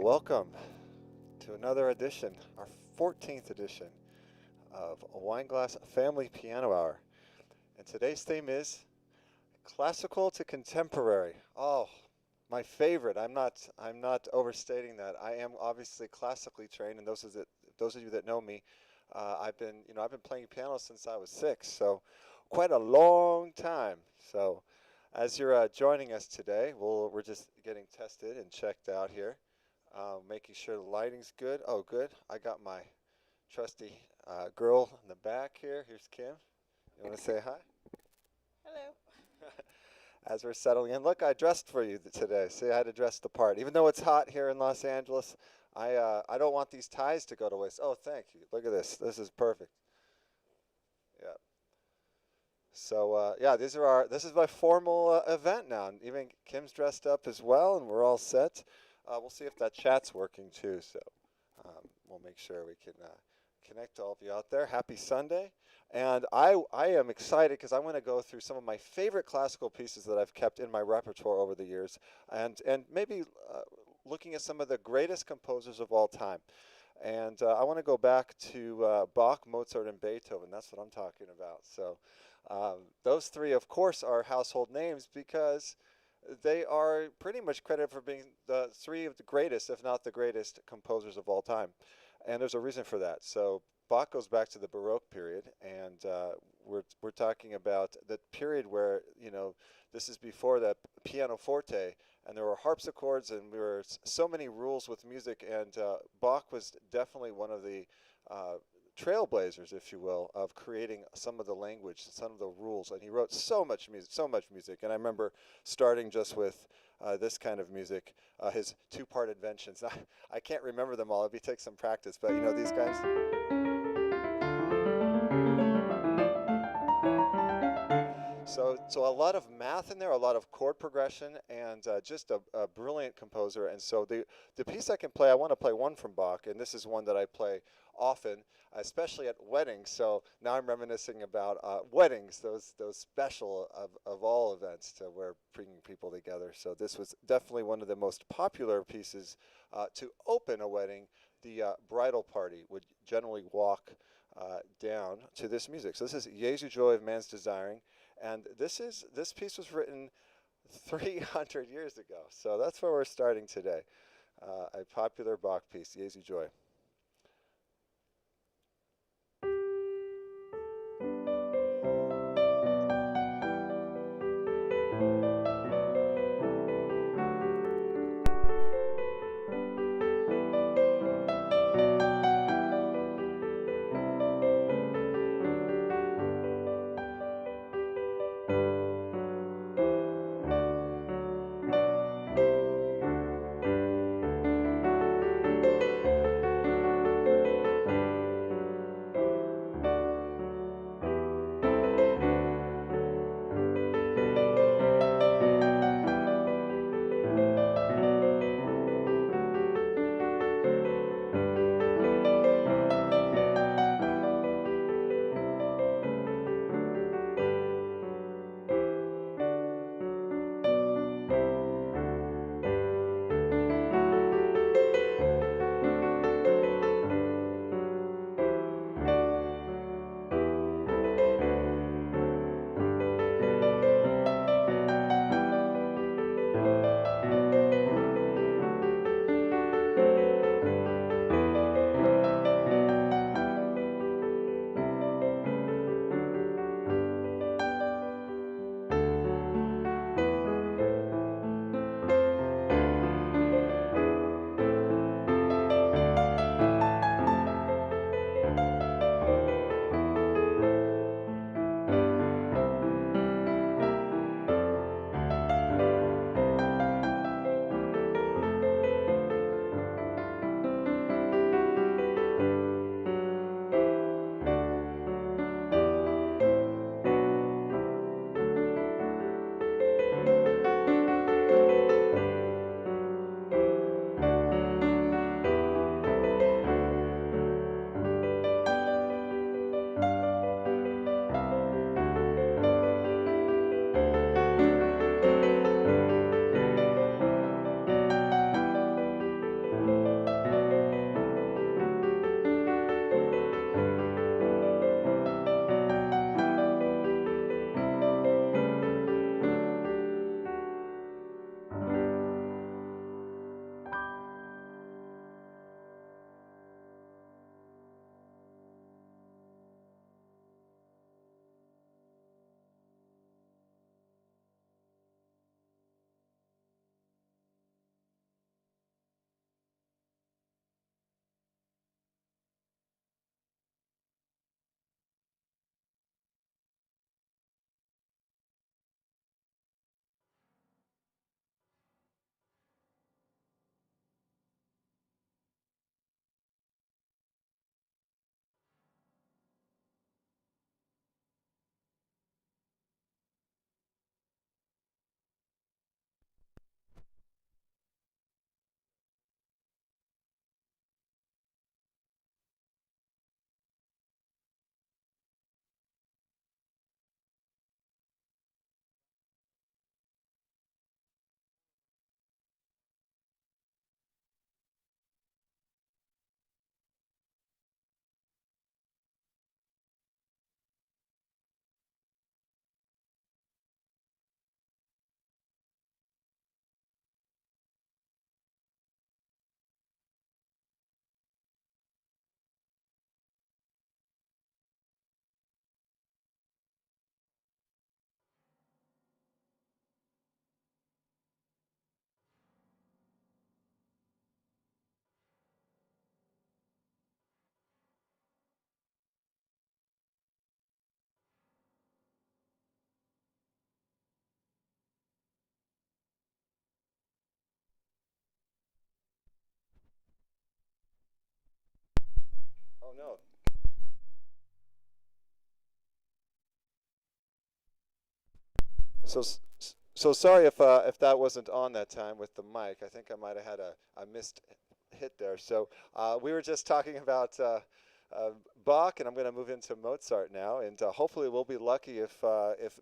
welcome to another edition, our 14th edition of a Wineglass Family Piano Hour. And today's theme is classical to contemporary. Oh, my favorite. I'm not overstating that. I am obviously classically trained, and those of you that know me, I've been playing piano since I was 6, so quite a long time. So, as you're joining us today, we're just getting tested and checked out here, making sure the lighting's good. Oh, good. I got my trusty girl in the back here. Here's Kim. You want to say hi? Hello. As we're settling in. Look, I dressed for you today. See, I had to dress the part. Even though it's hot here in Los Angeles, I don't want these ties to go to waste. Oh, thank you. Look at this. This is perfect. Yeah. So yeah, this is my formal event now. And even Kim's dressed up as well, and we're all set. We'll see if that chat's working too. So we'll make sure we can connect to all of you out there. Happy Sunday. And I am excited because I want to go through some of my favorite classical pieces that I've kept in my repertoire over the years, and maybe looking at some of the greatest composers of all time. And I want to go back to Bach, Mozart, and Beethoven. That's what I'm talking about. So those three, of course, are household names because they are pretty much credited for being the three of the greatest, if not the greatest, composers of all time. And there's a reason for that. So Bach goes back to the Baroque period, and we're talking about the period where this is before the pianoforte, and there were harpsichords, and there were so many rules with music, and Bach was definitely one of the trailblazers, if you will, of creating some of the language, some of the rules, and he wrote so much music. And I remember starting just with this kind of music, his two-part inventions. I can't remember them all. It'd take some practice, but these guys. So a lot of math in there, a lot of chord progression, and just a brilliant composer. And so the piece I can play, I want to play one from Bach, and this is one that I play often, especially at weddings. So now I'm reminiscing about weddings, those special of all events to where bringing people together. So this was definitely one of the most popular pieces to open a wedding. The bridal party would generally walk down to this music. So this is Jesu Joy of Man's Desiring. And this piece was written 300 years ago. So that's where we're starting today. A popular Bach piece, Jesu Joy. Oh no. So sorry if that wasn't on that time with the mic. I think I might have had a missed hit there. So we were just talking about uh, Bach, and I'm going to move into Mozart now. And hopefully we'll be lucky if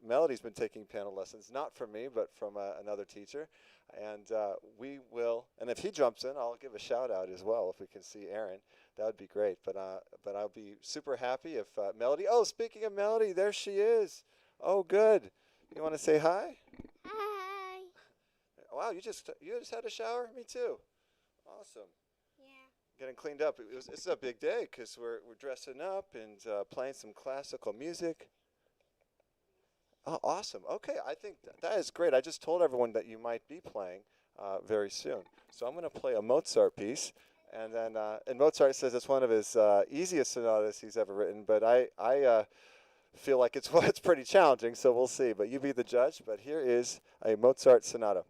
Melody's been taking piano lessons, not from me, but from another teacher. And we will. And if he jumps in, I'll give a shout out as well. If we can see Aaron, that would be great. But I'll be super happy if Melody. Oh, speaking of Melody, there she is. Oh, good. You want to say hi? Hi. Wow, you just had a shower? Me too. Awesome. Yeah. Getting cleaned up. It's a big day because we're dressing up and playing some classical music. Oh, awesome. Okay, I think that is great. I just told everyone that you might be playing very soon. So I'm going to play a Mozart piece. And then and Mozart says it's one of his easiest sonatas he's ever written, but I feel like it's it's pretty challenging, so we'll see. But you be the judge. But here is a Mozart sonata.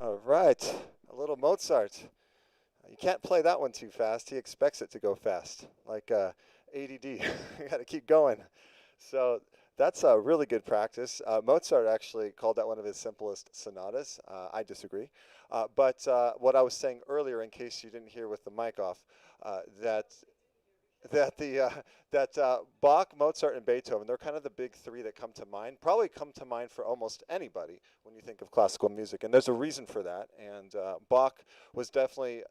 All right, a little Mozart. You can't play that one too fast. He expects it to go fast, like ADD. You got to keep going. So That's a really good practice. Mozart actually called that one of his simplest sonatas. I disagree. But what I was saying earlier, in case you didn't hear with the mic off, that that the that Bach, Mozart, and Beethoven, they're kind of the big three that come to mind. Probably come to mind for almost anybody when you think of classical music, and there's a reason for that. And Bach was definitely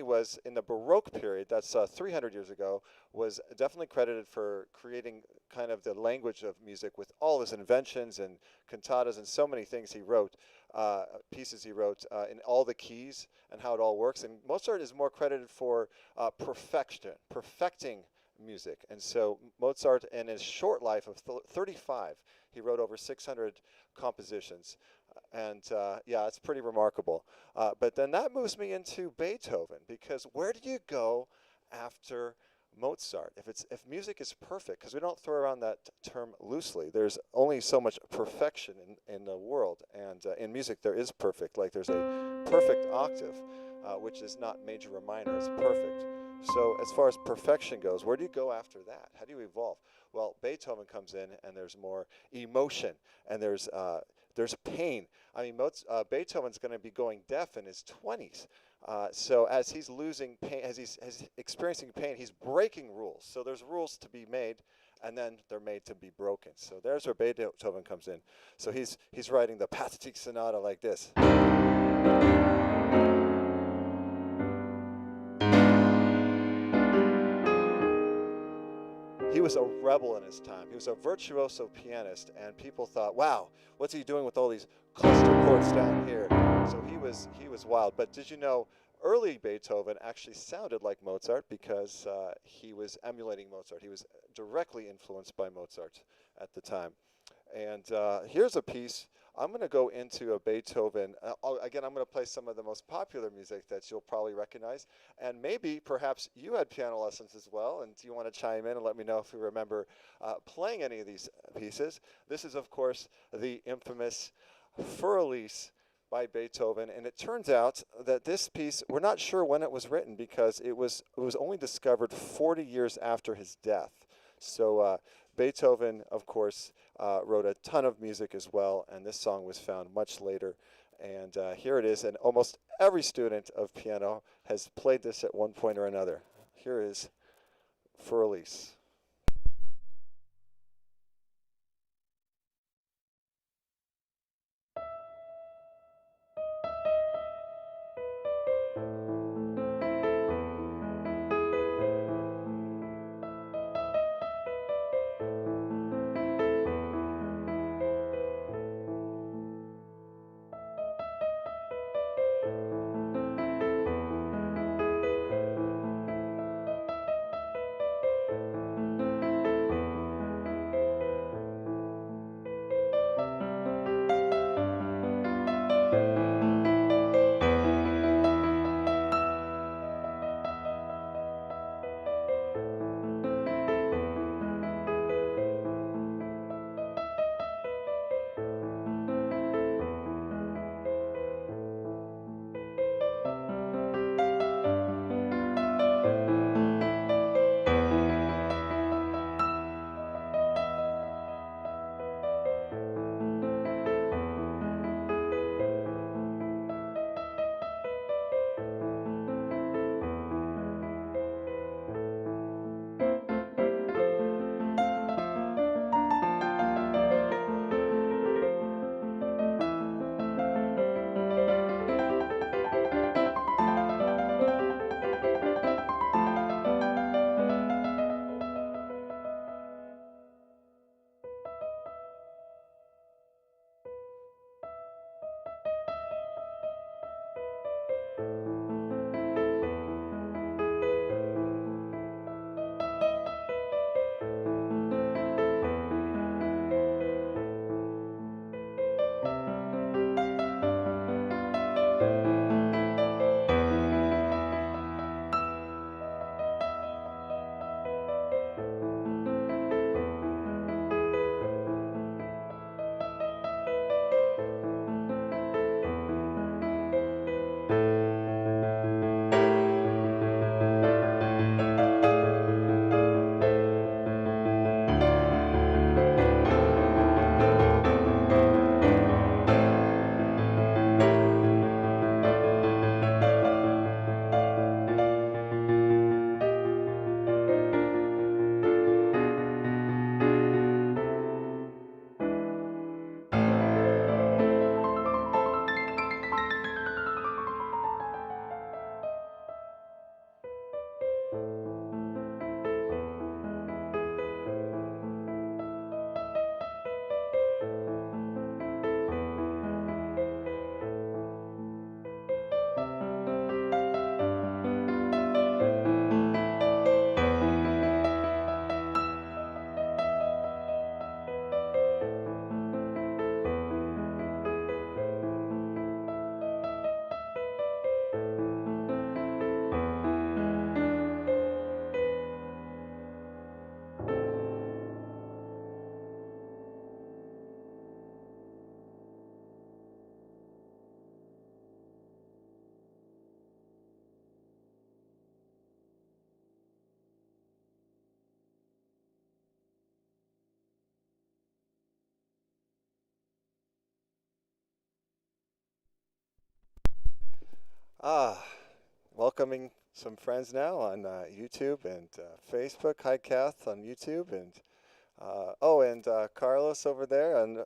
was in the Baroque period. That's 300 years ago. Was definitely credited for creating kind of the language of music with all his inventions and cantatas and so many things he wrote. Pieces he wrote in all the keys and how it all works. And Mozart is more credited for perfecting music. And so Mozart, in his short life of 35, he wrote over 600 compositions. And yeah, it's pretty remarkable. But then that moves me into Beethoven, because where do you go after Mozart? If music is perfect, because we don't throw around that term loosely. There's only so much perfection in the world, and in music there is perfect. Like there's a perfect octave, which is not major or minor. It's perfect. So as far as perfection goes, where do you go after that? How do you evolve? Well, Beethoven comes in, and there's more emotion, and there's pain. I mean, Beethoven's going to be going deaf in his 20s. So as he's losing pain, as he's experiencing pain, he's breaking rules. So there's rules to be made, and then they're made to be broken. So there's where Beethoven comes in. So he's writing the Pathetic Sonata like this. He was a rebel in his time. He was a virtuoso pianist, and people thought, "Wow, what's he doing with all these cluster chords down here?" So he was wild. But did you know, early Beethoven actually sounded like Mozart because he was emulating Mozart. He was directly influenced by Mozart at the time. And here's a piece. I'm going to go into a Beethoven. Again, I'm going to play some of the most popular music that you'll probably recognize. And maybe, perhaps, you had piano lessons as well. And do you want to chime in and let me know if you remember playing any of these pieces? This is, of course, the infamous Furlis by Beethoven. And it turns out that this piece, we're not sure when it was written, because it was only discovered 40 years after his death. So Beethoven, of course, wrote a ton of music as well, and this song was found much later. And here it is, and almost every student of piano has played this at one point or another. Here is Furlis. Ah, welcoming some friends now on YouTube and Facebook. Hi, Kath on YouTube, and Carlos over there and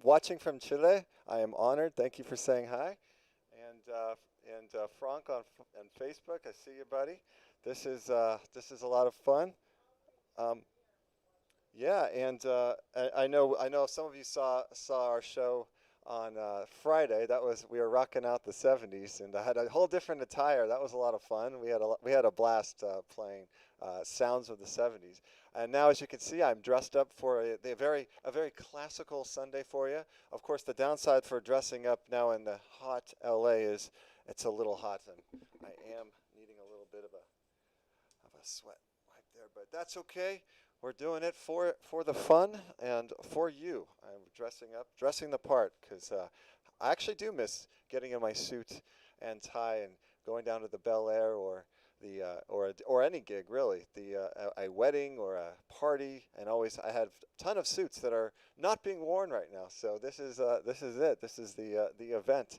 watching from Chile. I am honored. Thank you for saying hi. And Frank on Facebook. I see you, buddy. This is a lot of fun. Um, Yeah, and I know some of you saw our show on Friday. That was we were rocking out the '70s, and I had a whole different attire. That was a lot of fun. We had a blast playing sounds of the '70s. And now, as you can see, I'm dressed up for a very classical Sunday for you. Of course, the downside for dressing up now in the hot LA is it's a little hot, and I am needing a little bit of a sweat wipe there, but that's okay. We're doing it for the fun and for you. I'm dressing up, dressing the part, because I actually do miss getting in my suit and tie and going down to the Bel Air or or any gig really, a wedding or a party, and always I have a ton of suits that are not being worn right now. So this is it. This is the event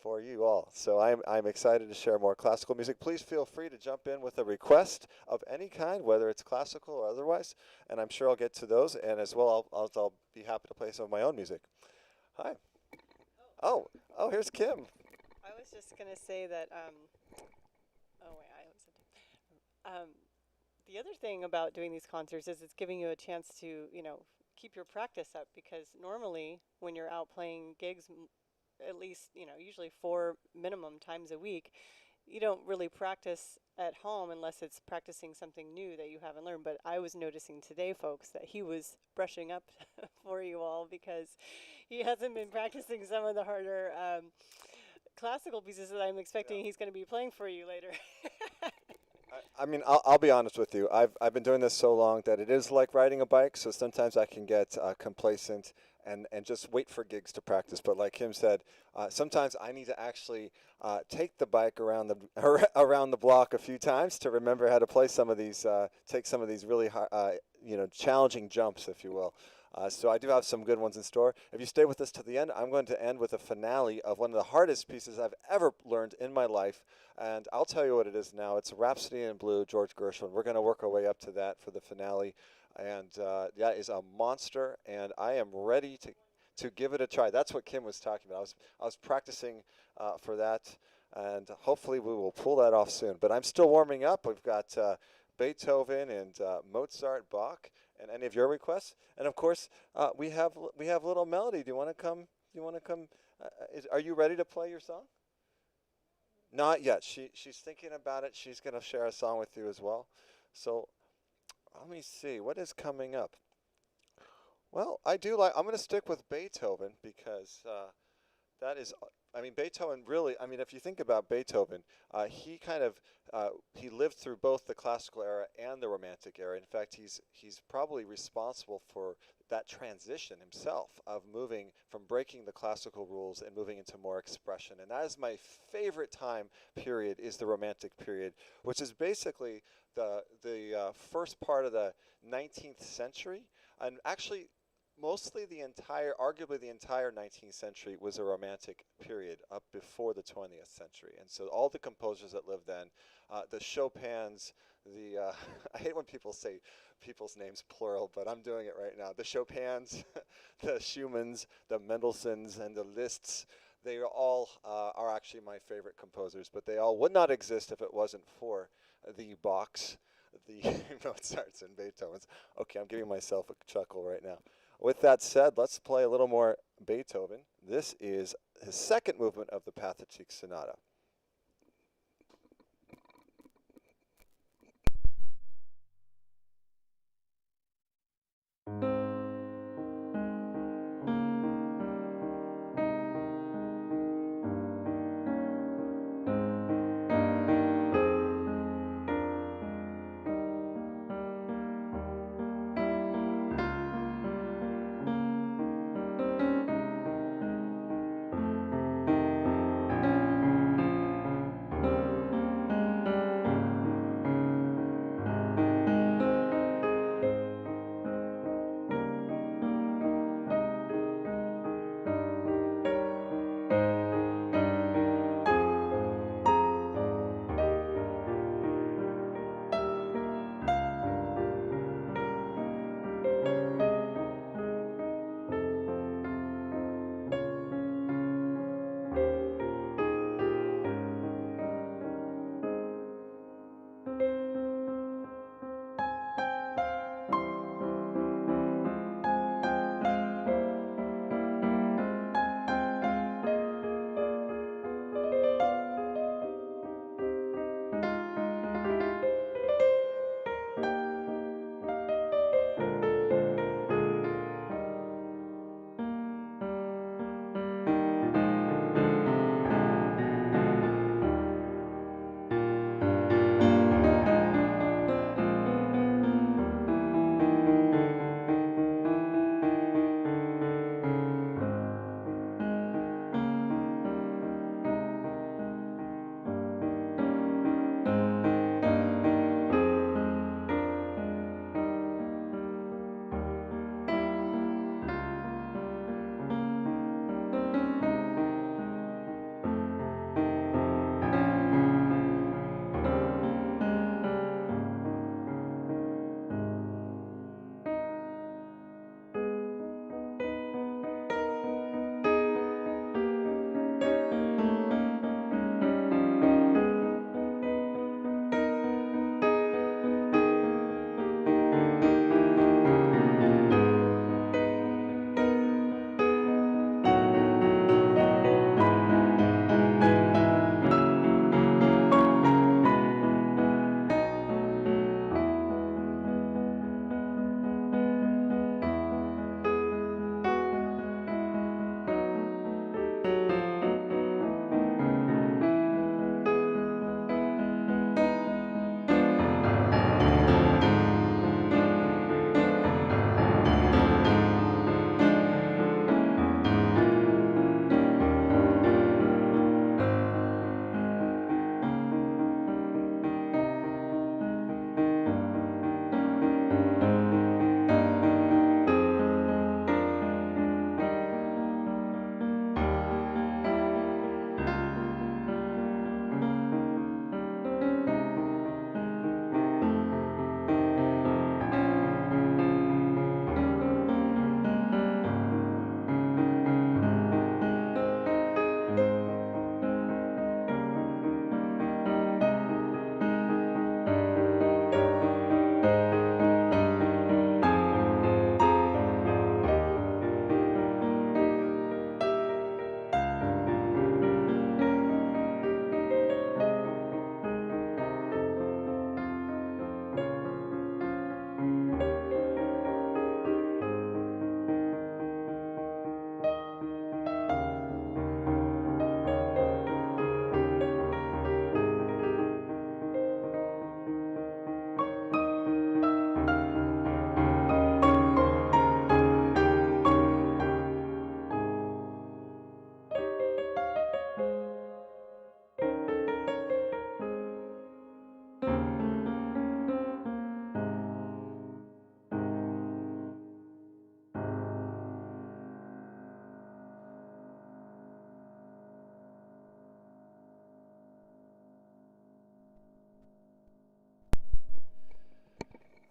for you all. So I'm excited to share more classical music. Please feel free to jump in with a request of any kind, whether it's classical or otherwise, and I'm sure I'll get to those. And as well, I'll be happy to play some of my own music. Hi. Oh, oh, here's Kim. I was just gonna say that. Oh wait, I was. The other thing about doing these concerts is it's giving you a chance to, keep your practice up because normally when you're out playing gigs, at least, usually four minimum times a week, you don't really practice at home unless it's practicing something new that you haven't learned. But I was noticing today, folks, that he was brushing up for you all because he hasn't been practicing some of the harder classical pieces that I'm expecting he's going to be playing for you later. I mean, I'll be honest with you. I've been doing this so long that it is like riding a bike. So sometimes I can get complacent and just wait for gigs to practice. But like Kim said, sometimes I need to actually take the bike around the around the block a few times to remember how to play some of these, take some of these really hard, challenging jumps, if you will. So I do have some good ones in store. If you stay with us to the end, I'm going to end with a finale of one of the hardest pieces I've ever learned in my life. And I'll tell you what it is now. It's Rhapsody in Blue, George Gershwin. We're going to work our way up to that for the finale. And that is a monster, and I am ready to give it a try. That's what Kim was talking about. I was practicing for that, and hopefully we will pull that off soon. But I'm still warming up. We've got Beethoven and Mozart, Bach, and any of your requests. And of course, we have little Melody. Do you want to come? Do you want to come? Are you ready to play your song? Not yet. She's thinking about it. She's going to share a song with you as well. So let me see what is coming up. Well, I do like. I'm going to stick with Beethoven because that is, I mean, Beethoven really. I mean, if you think about Beethoven, he kind of he lived through both the classical era and the Romantic era. In fact, he's probably responsible for that transition himself of moving from breaking the classical rules and moving into more expression. And that is my favorite time period is the Romantic period, which is basically the first part of the 19th century, and actually mostly arguably the entire 19th century was a romantic period up before the 20th century. And so all the composers that lived then, the Chopins, I hate when people say people's names plural, but I'm doing it right now. The Chopins, the Schumanns, the Mendelssohns, and the Liszts, they all are actually my favorite composers, but they all would not exist if it wasn't for the Bachs, the Mozarts, and Beethovens. Okay, I'm giving myself a chuckle right now. With that said, let's play a little more Beethoven. This is his second movement of the Pathetique Sonata.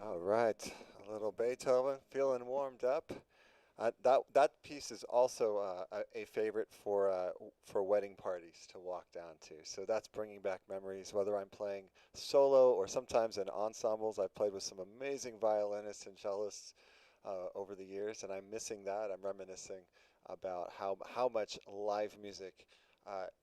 All right, a little Beethoven, feeling warmed up. That piece is also a favorite for wedding parties to walk down to. So that's bringing back memories. Whether I'm playing solo or sometimes in ensembles, I've played with some amazing violinists and cellists over the years, and I'm missing that. I'm reminiscing about how much live music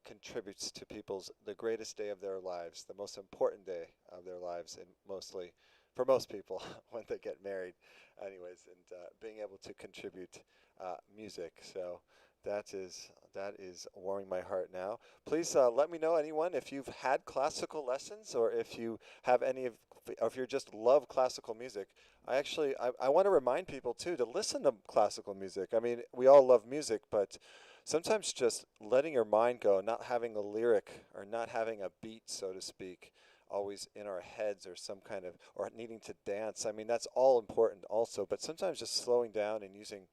contributes to people's the greatest day of their lives, the most important day of their lives, and mostly for most people when they get married, anyways, and being able to contribute music. So that is warming my heart now. Please let me know, anyone, if you've had classical lessons or if you have any of, or if you just love classical music. I want to remind people too to listen to classical music. I mean, we all love music, but sometimes just letting your mind go, not having a lyric or not having a beat, so to speak, always in our heads or some kind of, or needing to dance. I mean, that's all important also, but sometimes just slowing down and using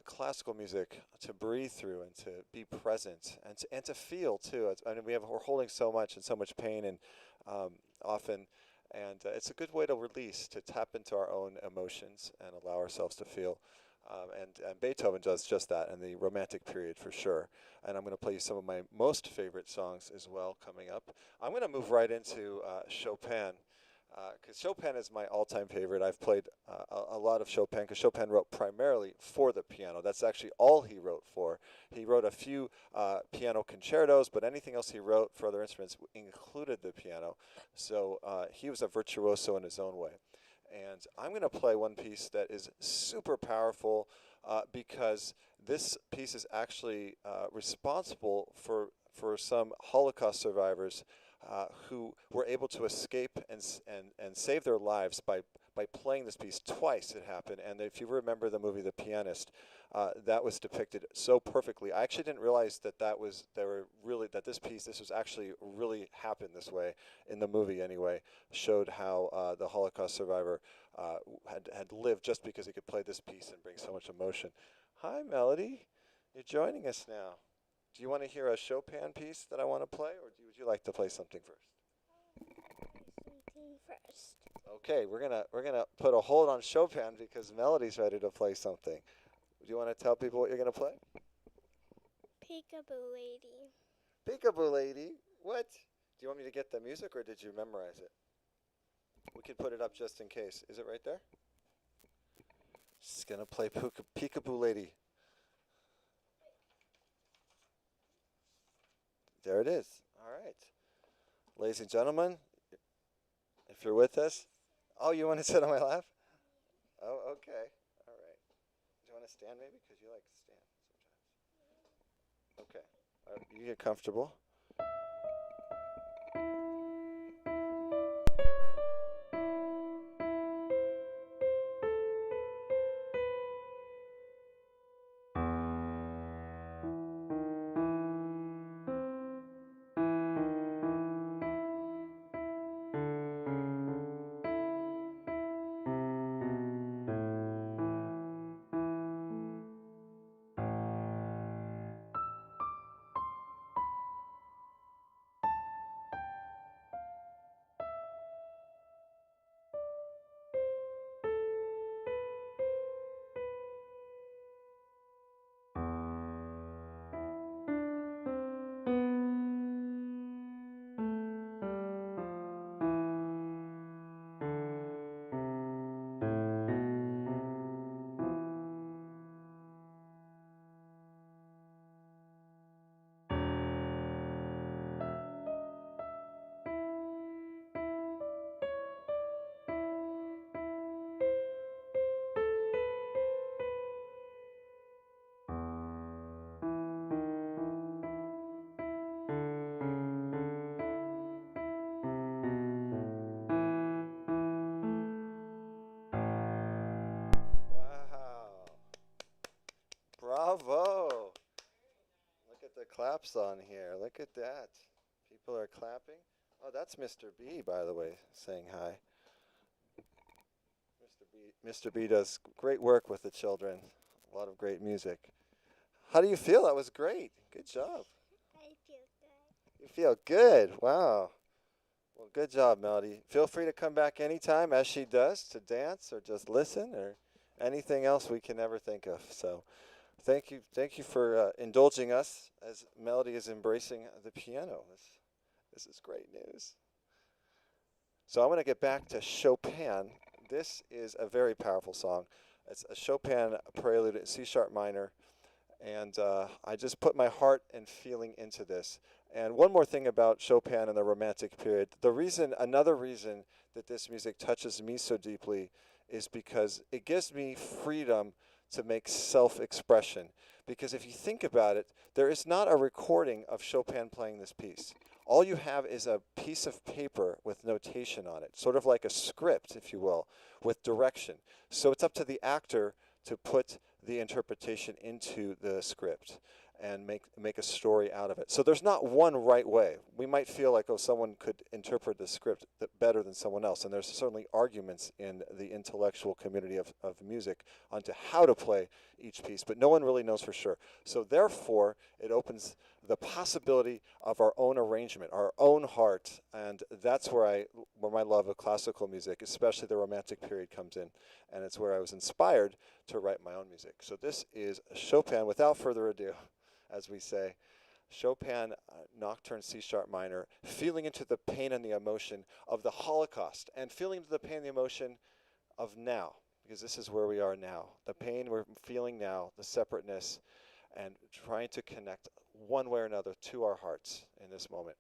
classical music to breathe through and to be present and to feel too. I mean, we're holding so much and so much pain and often, and it's a good way to release, to tap into our own emotions and allow ourselves to feel. And Beethoven does just that in the Romantic period for sure. And I'm going to play you some of my most favorite songs as well coming up. I'm going to move right into Chopin because Chopin is my all-time favorite. I've played a lot of Chopin because Chopin wrote primarily for the piano. That's actually all he wrote for. He wrote a few piano concertos, but anything else he wrote for other instruments included the piano. So he was a virtuoso in his own way. And I'm going to play one piece that is super powerful because this piece is actually responsible for some Holocaust survivors who were able to escape and save their lives by playing this piece twice. It happened, and if you remember the movie The Pianist, that was depicted so perfectly. I actually didn't realize that this was actually really happened this way in the movie anyway. Showed how the Holocaust survivor had lived just because he could play this piece and bring so much emotion. Hi, Melody, you're joining us now. Do you want to hear a Chopin piece that I want to play, or would you like to play something first? Something first. Okay, we're gonna put a hold on Chopin because Melody's ready to play something. Do you want to tell people what you're gonna play? Peekaboo lady. Peekaboo Lady. What? Do you want me to get the music, or did you memorize it? We can put it up just in case. Is it right there? Just gonna play Peekaboo Lady. There it is. All right, ladies and gentlemen, if you're with us. Oh, you want to sit on my lap? Oh, okay. All right. Do you want to stand maybe? Because you like to stand sometimes. Okay. You get comfortable. Wow. Bravo. Look at the claps on here. Look at that. People are clapping. Oh, that's Mr. B, by the way, saying hi. Mr. B does great work with the children. A lot of great music. How do you feel? That was great. Good job. I feel good. You feel good. Wow. Well, good job, Melody. Feel free to come back anytime, as she does, to dance or just listen or anything else we can ever think of. So thank you for indulging us as Melody is embracing the piano. This is great news. So I want to get back to Chopin. This is a very powerful song. It's a Chopin prelude in C sharp minor, and I just put my heart and feeling into this. And one more thing about Chopin and the Romantic period. Another reason that this music touches me so deeply is because it gives me freedom to make self-expression. Because if you think about it, there is not a recording of Chopin playing this piece. All you have is a piece of paper with notation on it, sort of like a script, if you will, with direction. So it's up to the actor to put the interpretation into the script and make a story out of it. So there's not one right way. We might feel like, oh, someone could interpret the script better than someone else, and there's certainly arguments in the intellectual community of music onto how to play each piece, but no one really knows for sure. So therefore, it opens the possibility of our own arrangement, our own heart, and that's where my love of classical music, especially the Romantic period, comes in, and it's where I was inspired to write my own music. So this is Chopin, without further ado, as we say, Chopin Nocturne C sharp minor, feeling into the pain and the emotion of the Holocaust, and feeling into the pain and the emotion of now, because this is where we are now. The pain we're feeling now, the separateness, and trying to connect one way or another to our hearts in this moment.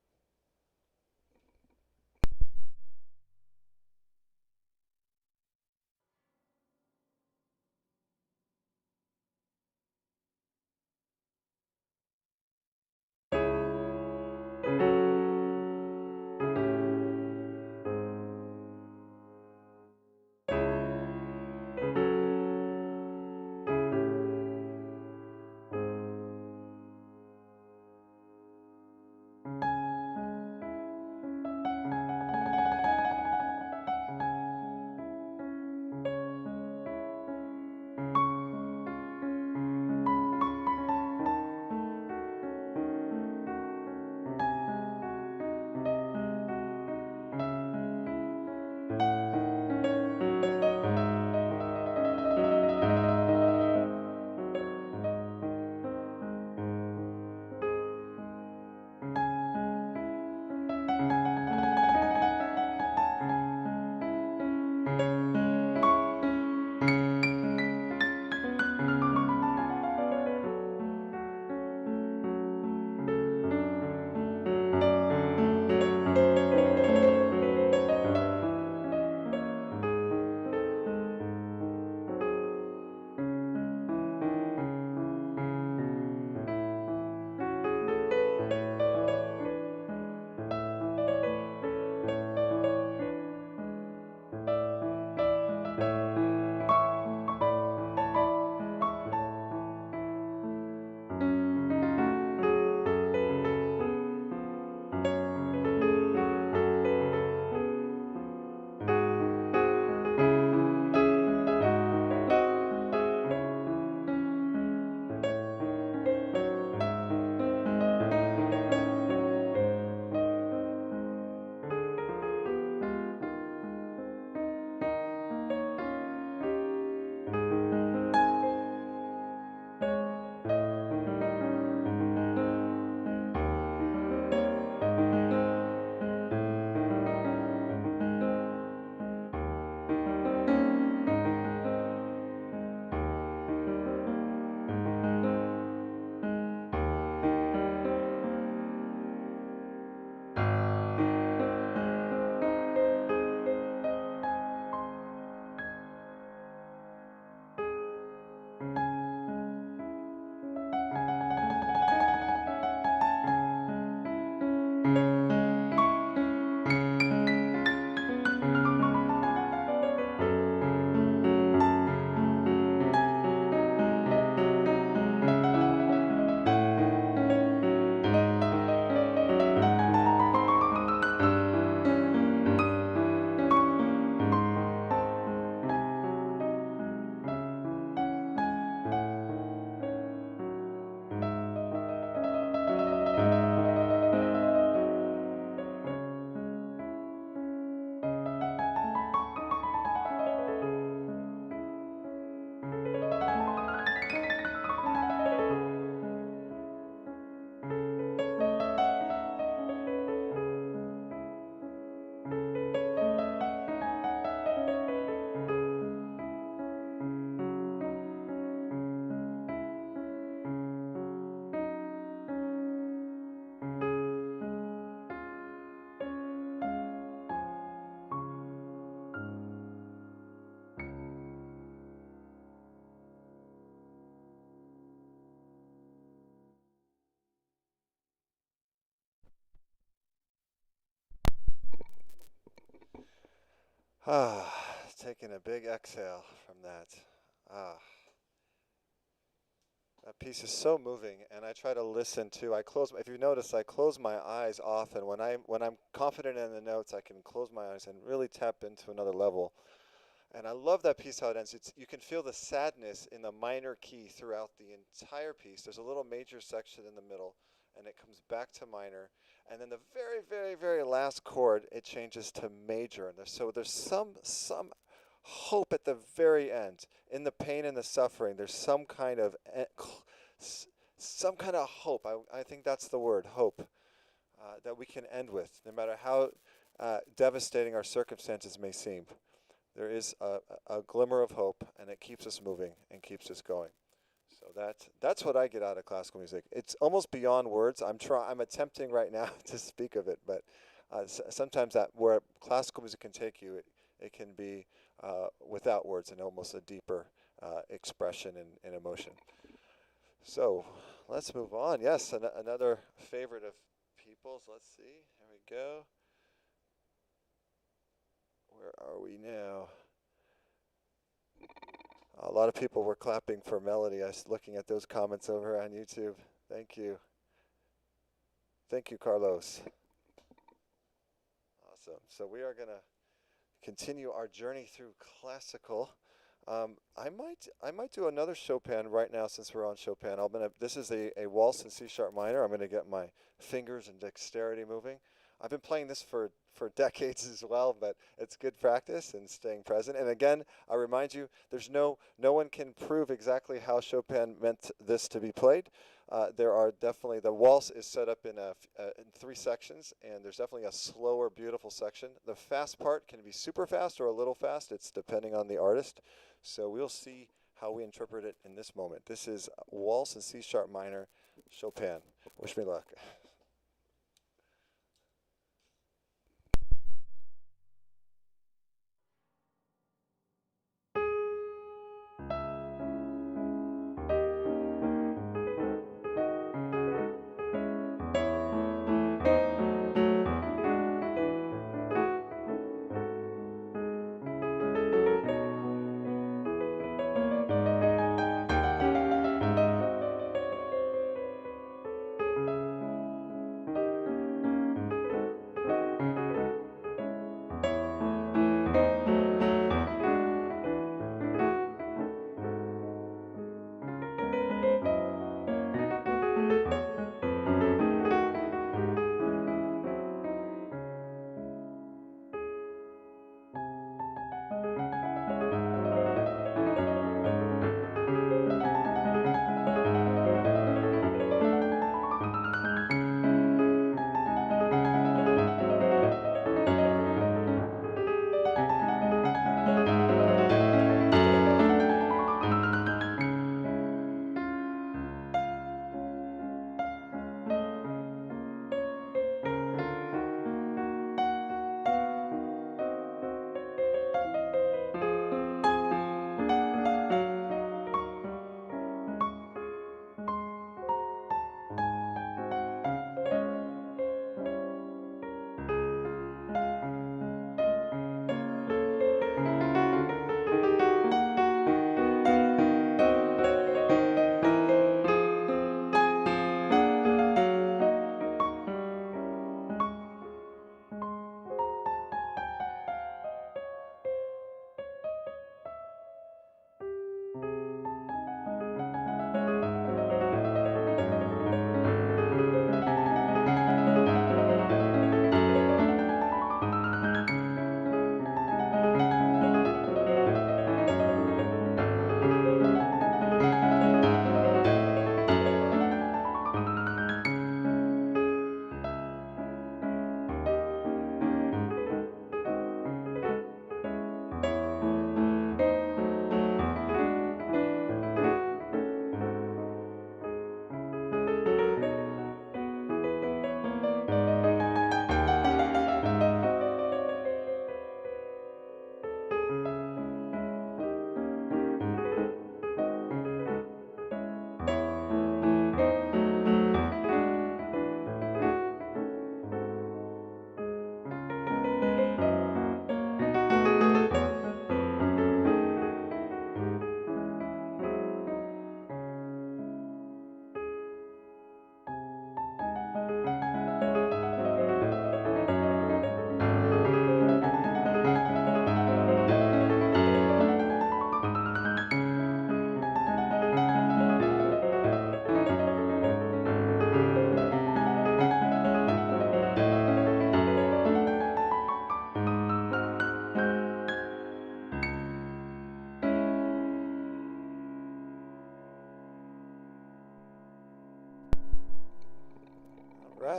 Taking a big exhale from that. Ah, that piece is so moving, and I try to listen to. If you notice, I close my eyes often. When I'm confident in the notes, I can close my eyes and really tap into another level. And I love that piece how it ends. You can feel the sadness in the minor key throughout the entire piece. There's a little major section in the middle, and it comes back to minor. And then the very, very, very last chord, it changes to major. And there's some hope at the very end. In the pain and the suffering, there's some kind of hope. I think that's the word, hope, that we can end with, no matter how devastating our circumstances may seem. There is a glimmer of hope, and it keeps us moving and keeps us going. So that's what I get out of classical music. It's almost beyond words. I'm attempting right now to speak of it, but sometimes that where classical music can take you, it can be without words and almost a deeper expression and emotion. So let's move on. Yes, another favorite of people's. Let's see. Here we go. Where are we now? A lot of people were clapping for Melody. I was looking at those comments over on YouTube. Thank you. Thank you, Carlos. Awesome. So we are going to continue our journey through classical. I might do another Chopin right now since we're on Chopin. This is a waltz in C sharp minor. I'm going to get my fingers and dexterity moving. I've been playing this for decades as well, but it's good practice and staying present. And again, I remind you, there's no one can prove exactly how Chopin meant this to be played. There are definitely, the waltz is set up in three sections, and there's definitely a slower, beautiful section. The fast part can be super fast or a little fast. It's depending on the artist. So we'll see how we interpret it in this moment. This is waltz in C sharp minor, Chopin. Wish me luck.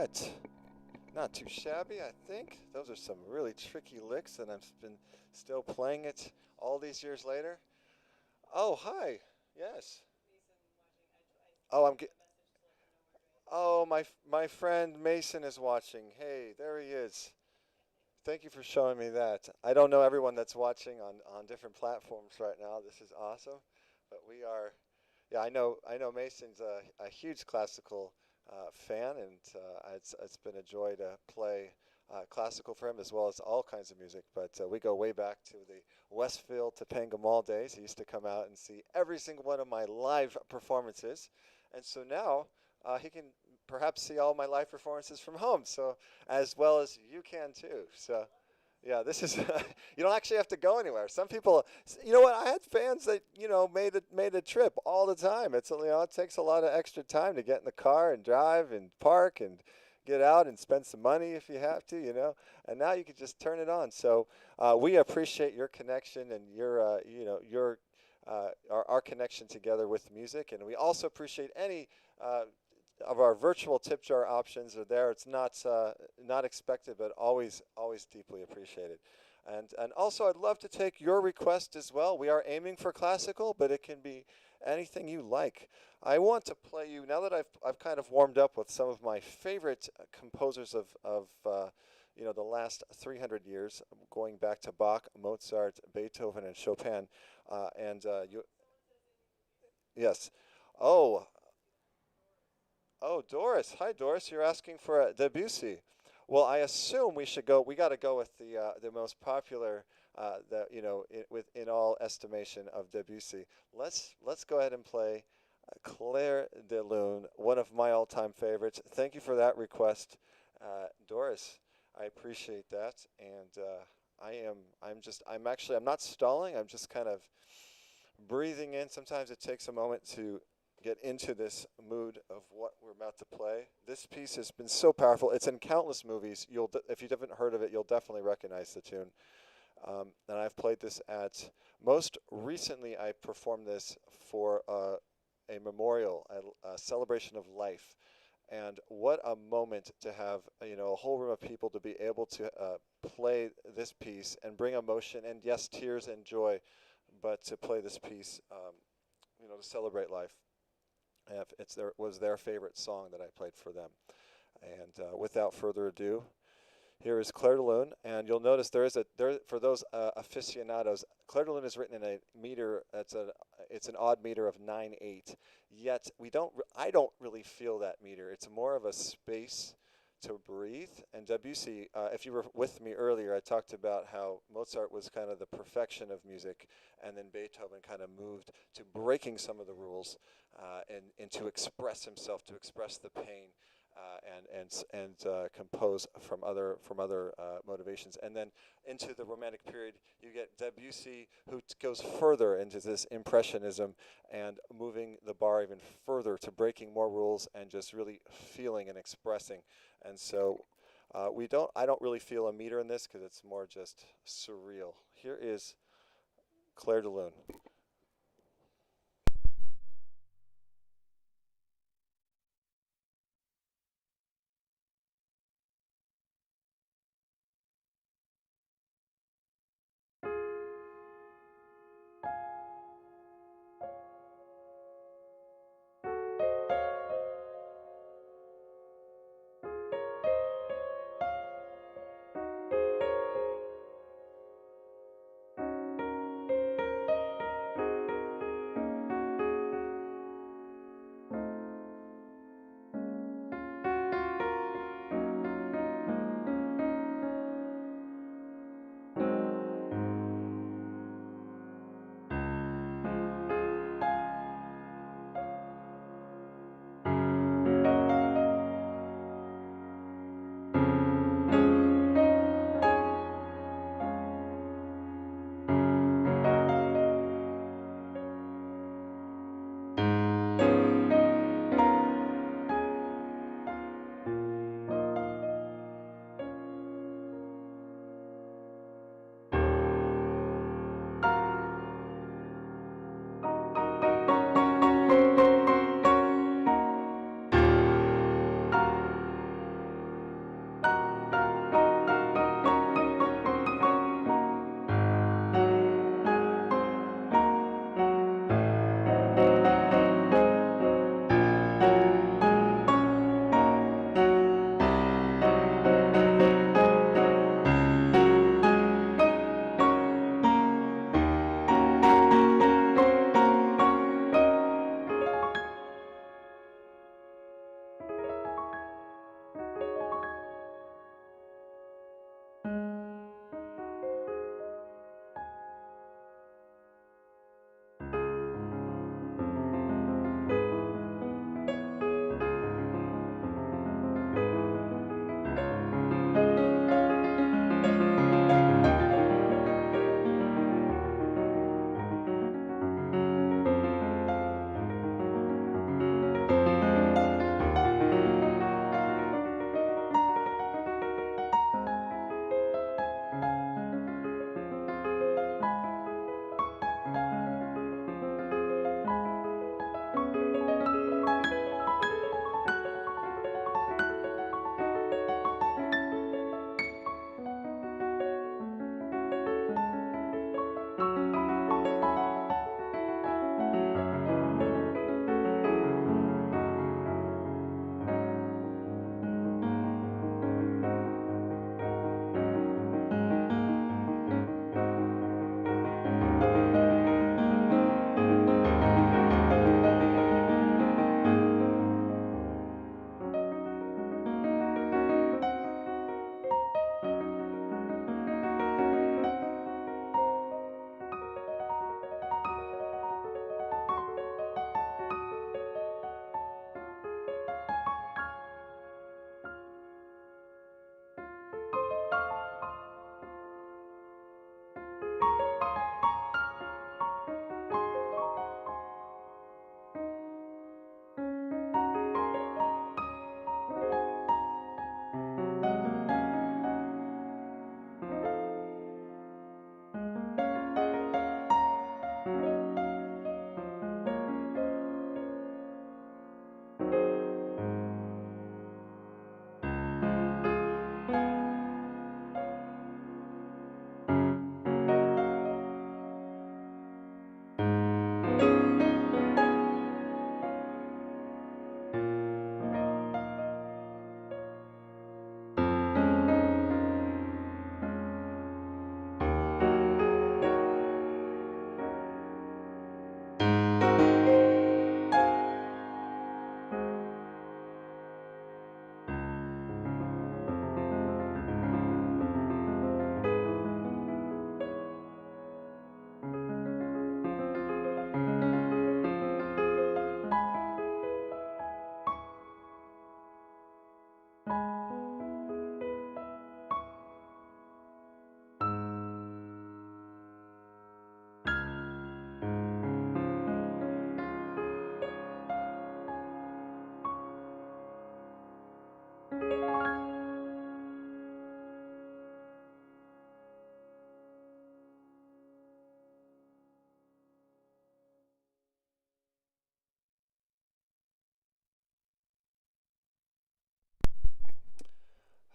right. Not too shabby, I think. Those are some really tricky licks, and I've been still playing it all these years later. Oh, hi. Yes. Oh, Oh, my friend Mason is watching. Hey, there he is. Thank you for showing me that. I don't know everyone that's watching on different platforms right now. This is awesome. But we are, yeah, I know Mason's a huge classical fan, and it's been a joy to play classical for him as well as all kinds of music. But we go way back to the Westfield Topanga Mall days. He used to come out and see every single one of my live performances, and so now he can perhaps see all my live performances from home. So as well as you can too. So. Yeah, this is you don't actually have to go anywhere. Some people, you know what? I had fans that made a trip all the time. It takes a lot of extra time to get in the car and drive and park and get out and spend some money if you have to. And now you can just turn it on. So we appreciate your connection and our connection together with music, and we also appreciate any of our virtual tip jar options are there. It's not expected, but always deeply appreciated. And also, I'd love to take your request as well. We are aiming for classical, but it can be anything you like. I want to play you now that I've kind of warmed up with some of my favorite composers of the last 300 years, going back to Bach, Mozart, Beethoven, and Chopin. Yes. Oh, Oh, Doris. Hi, Doris. You're asking for a Debussy. Well, I assume we should go. We got to go with the most popular, in all estimation of Debussy. Let's go ahead and play Claire de Lune, one of my all-time favorites. Thank you for that request, Doris. I appreciate that, and I'm not stalling. I'm just kind of breathing in. Sometimes it takes a moment to get into this mood of what we're about to play. This piece has been so powerful. It's in countless movies. If you haven't heard of it, you'll definitely recognize the tune. And I've played this most recently I performed this for a memorial, a celebration of life. And what a moment to have, a whole room of people to be able to play this piece and bring emotion and, yes, tears and joy, but to play this piece, to celebrate life. Was their favorite song that I played for them. And without further ado, here is Claire de Lune, and you'll notice for those aficionados, Claire de Lune is written in a meter. It's an odd meter of 9/8. Yet I don't really feel that meter. It's more of a space to breathe. And Debussy, if you were with me earlier, I talked about how Mozart was kind of the perfection of music, and then Beethoven kind of moved to breaking some of the rules and to express himself, to express the pain. And compose from other motivations, and then into the Romantic period, you get Debussy, who goes further into this impressionism and moving the bar even further to breaking more rules and just really feeling and expressing. And so I don't really feel a meter in this because it's more just surreal. Here is Claire de Lune.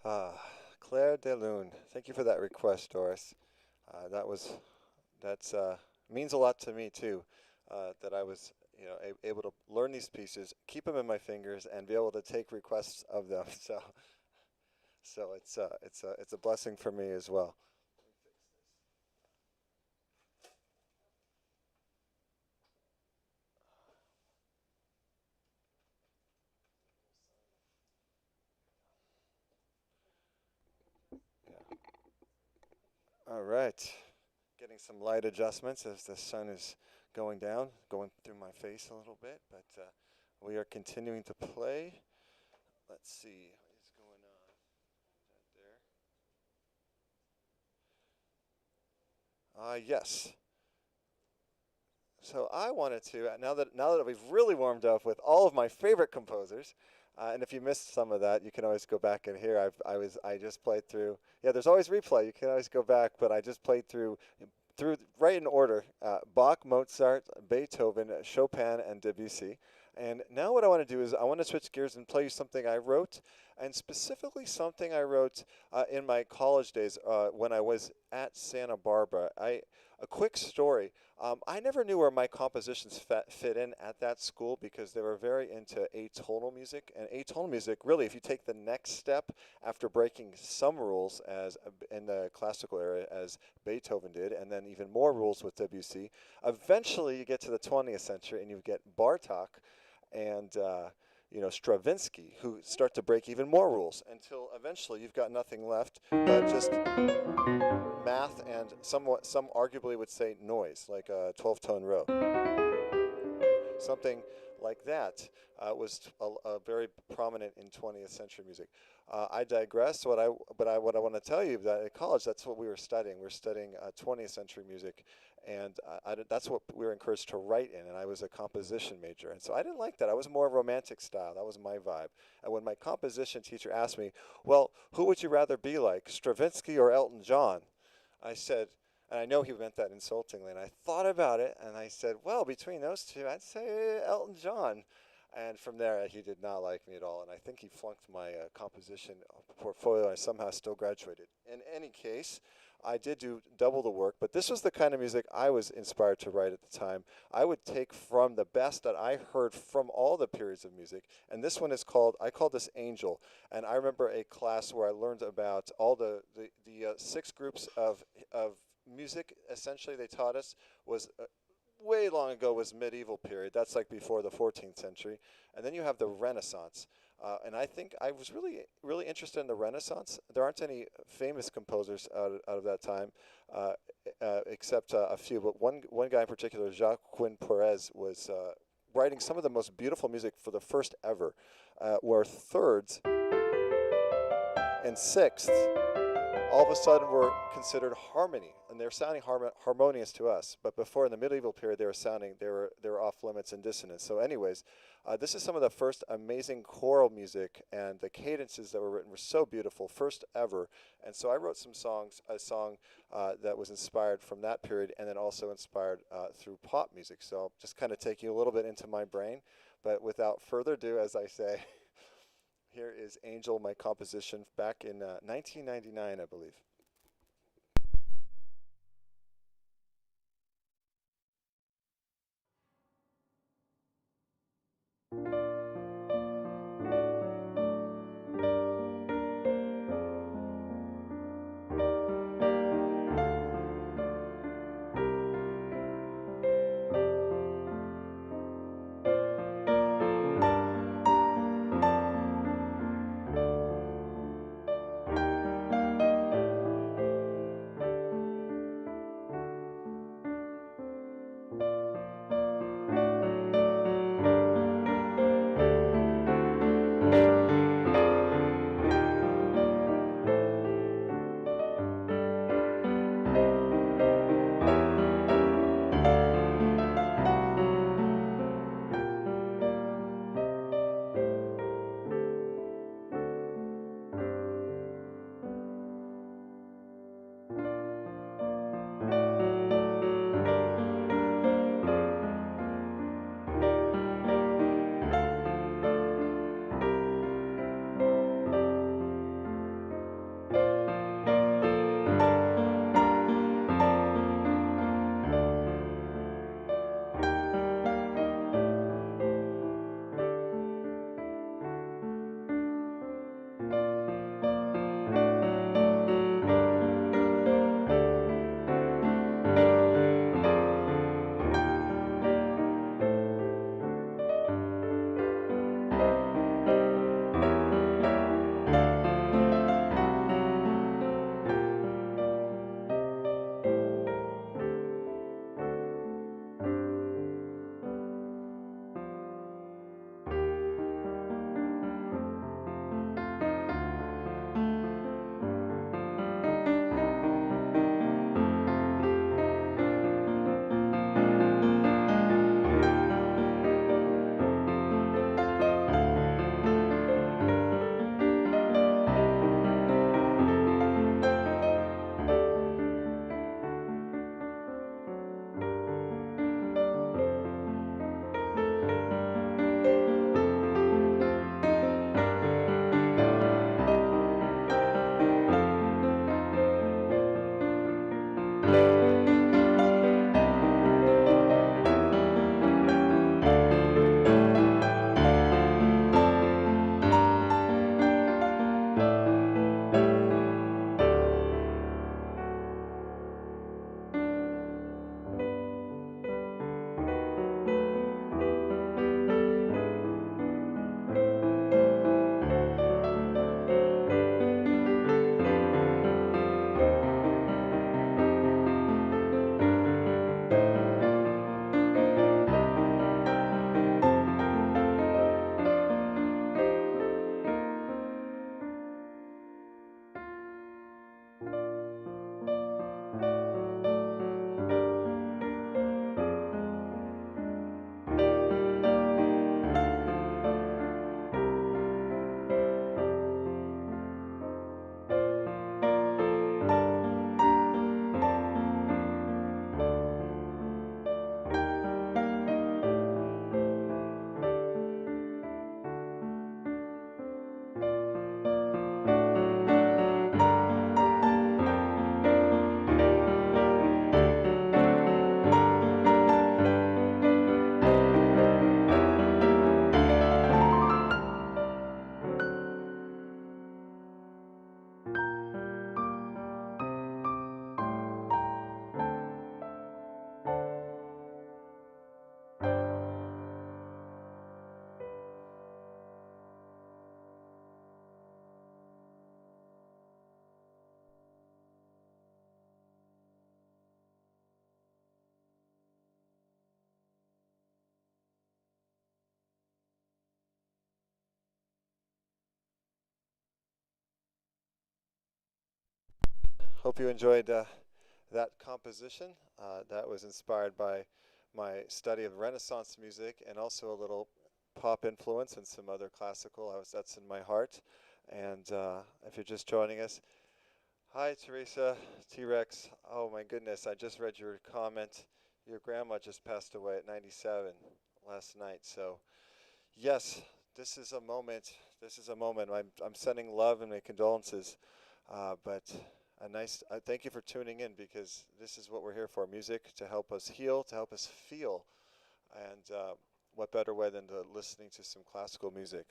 Ah, Claire de Lune. Thank you for that request, Doris. That was that's means a lot to me too. That I was able to learn these pieces, keep them in my fingers, and be able to take requests of them. So it's a blessing for me as well. Yeah. All right. Getting some light adjustments as the sun is going down, going through my face a little bit, but we are continuing to play. Let's see what is going on. That there? Yes. So I wanted to now that we've really warmed up with all of my favorite composers, and if you missed some of that, you can always go back and hear. I just played through. Yeah, there's always replay. You can always go back, but I just played through right in order: Bach, Mozart, Beethoven, Chopin, and Debussy. And now what I want to do is I want to switch gears and play you something I wrote, and specifically something I wrote in my college days when I was at Santa Barbara. A quick story. I never knew where my compositions fit in at that school because they were very into atonal music. And atonal music, really, if you take the next step after breaking some rules as in the classical era, as Beethoven did, and then even more rules with Debussy, eventually you get to the 20th century and you get Bartok and Stravinsky, who start to break even more rules until eventually you've got nothing left but just math and somewhat some arguably would say noise, like a 12-tone row. Something like that was very prominent in 20th century music. I digress. What I want to tell you that at college, that's what we were studying. We are studying 20th century music, and that's what we were encouraged to write in. And I was a composition major, and so I didn't like that. I was more romantic style. That was my vibe. And when my composition teacher asked me, "Well, who would you rather be like, Stravinsky or Elton John?" I said, and I know he meant that insultingly, and I thought about it, and I said, well, between those two, I'd say Elton John. And from there, he did not like me at all, and I think he flunked my composition portfolio. I somehow still graduated. In any case, I did do double the work, but this was the kind of music I was inspired to write at the time. I would take from the best that I heard from all the periods of music, and this one is I called this Angel. And I remember a class where I learned about all the six groups of music. Essentially, they taught us was way long ago was medieval period. That's like before the 14th century, and then you have the Renaissance. And I think I was really interested in the Renaissance. There aren't any famous composers out of that time, except a few. But one guy in particular, Joaquin Perez, was writing some of the most beautiful music for the first ever, where thirds and sixths all of a sudden were considered harmony, and they're sounding harmonious to us. But before, in the medieval period, they were off limits and dissonance. So, anyways, this is some of the first amazing choral music, and the cadences that were written were so beautiful, first ever. And so I wrote a song that was inspired from that period, and then also inspired through pop music. So I'll just kind of take you a little bit into my brain, but without further ado, as I say. Here is Angel, my composition back in 1999, I believe. Hope you enjoyed that composition. That was inspired by my study of Renaissance music and also a little pop influence and some other classical. That's in my heart. And if you're just joining us, hi Teresa, T-Rex. Oh my goodness, I just read your comment. Your grandma just passed away at 97 last night. So yes, this is a moment. This is a moment. I'm sending love and my condolences. But a nice. Thank you for tuning in because this is what we're here for: music to help us heal, to help us feel, and what better way than to listening to some classical music?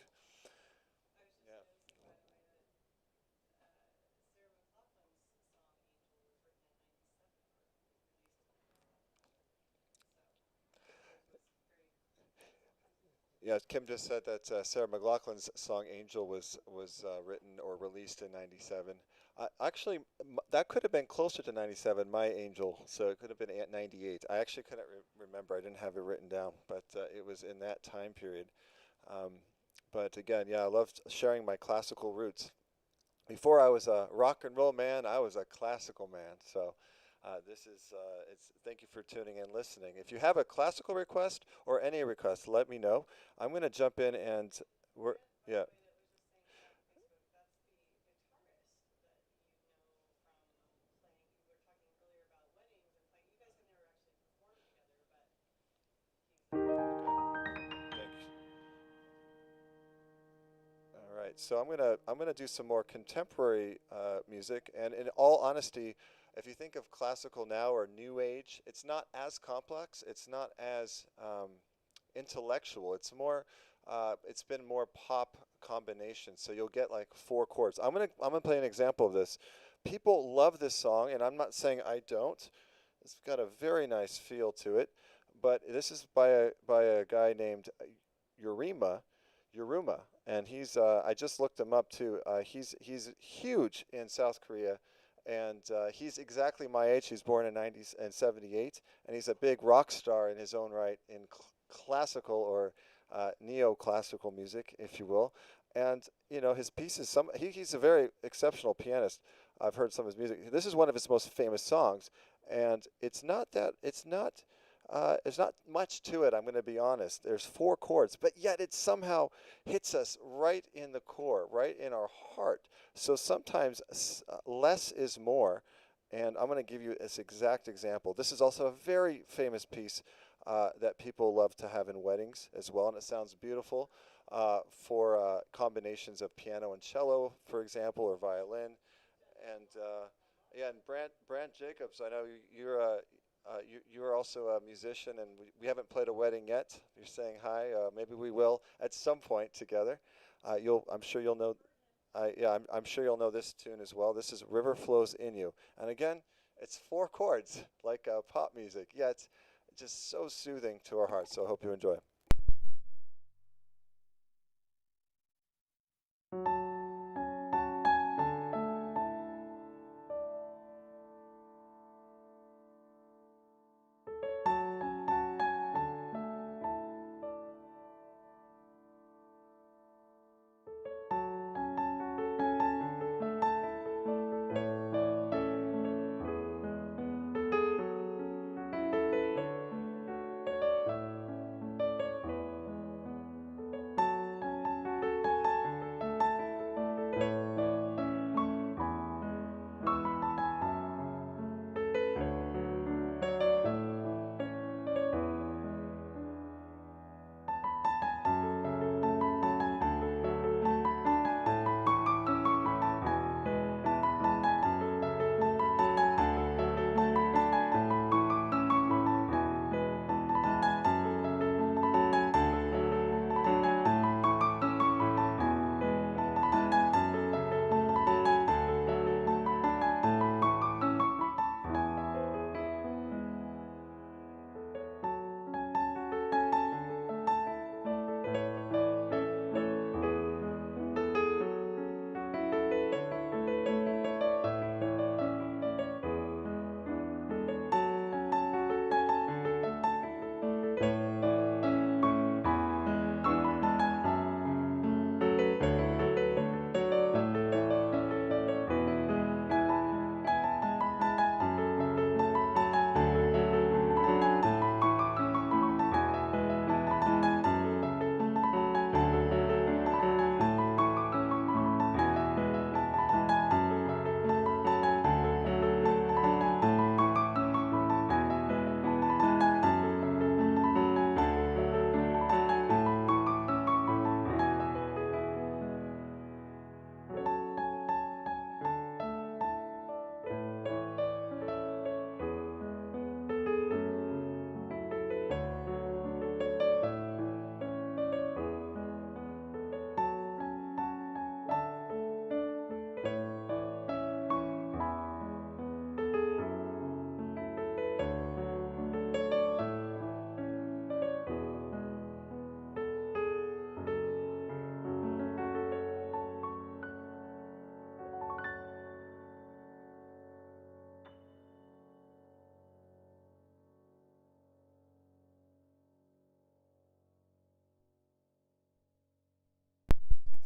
Yeah. Yeah, Kim just said that Sarah McLachlan's song "Angel" was written or released in '97. Actually, that could have been closer to '97, My Angel, so it could have been at '98. I actually couldn't remember. I didn't have it written down, but it was in that time period. Um, but again, yeah, I loved sharing my classical roots. Before I was a rock and roll man, I was a classical man. So this is it's. Thank you for tuning in, listening. If you have a classical request or any request, let me know. I'm going to jump in and we're yeah. Okay. Thank you. All right, so I'm gonna do some more contemporary music, and in all honesty, if you think of classical now or new age, it's not as complex, it's not as intellectual. It's been more pop combination. So you'll get like four chords. I'm gonna play an example of this. People love this song, and I'm not saying I don't. It's got a very nice feel to it, but this is by a guy named Urima, Uruma, and he's I just looked him up too. He's huge in South Korea, and he's exactly my age. He's born in 90s and 78, and he's a big rock star in his own right in classical or neoclassical music, if you will. And you know his pieces. He's a very exceptional pianist. I've heard some of his music. This is one of his most famous songs, and it's not much to it, I'm going to be honest. There's four chords, but yet it somehow hits us right in the core, right in our heart. So sometimes less is more. And I'm going to give you this exact example. This is also a very famous piece that people love to have in weddings as well, and it sounds beautiful for combinations of piano and cello, for example, or violin. And yeah, and Brant Jacobs, I know you're also a musician, and we haven't played a wedding yet. You're saying hi. Maybe we will at some point together. I'm sure you'll know. Yeah, I'm sure you'll know this tune as well. This is "River Flows in You," and again, it's four chords like pop music. Yet, just so soothing to our hearts. So I hope you enjoy.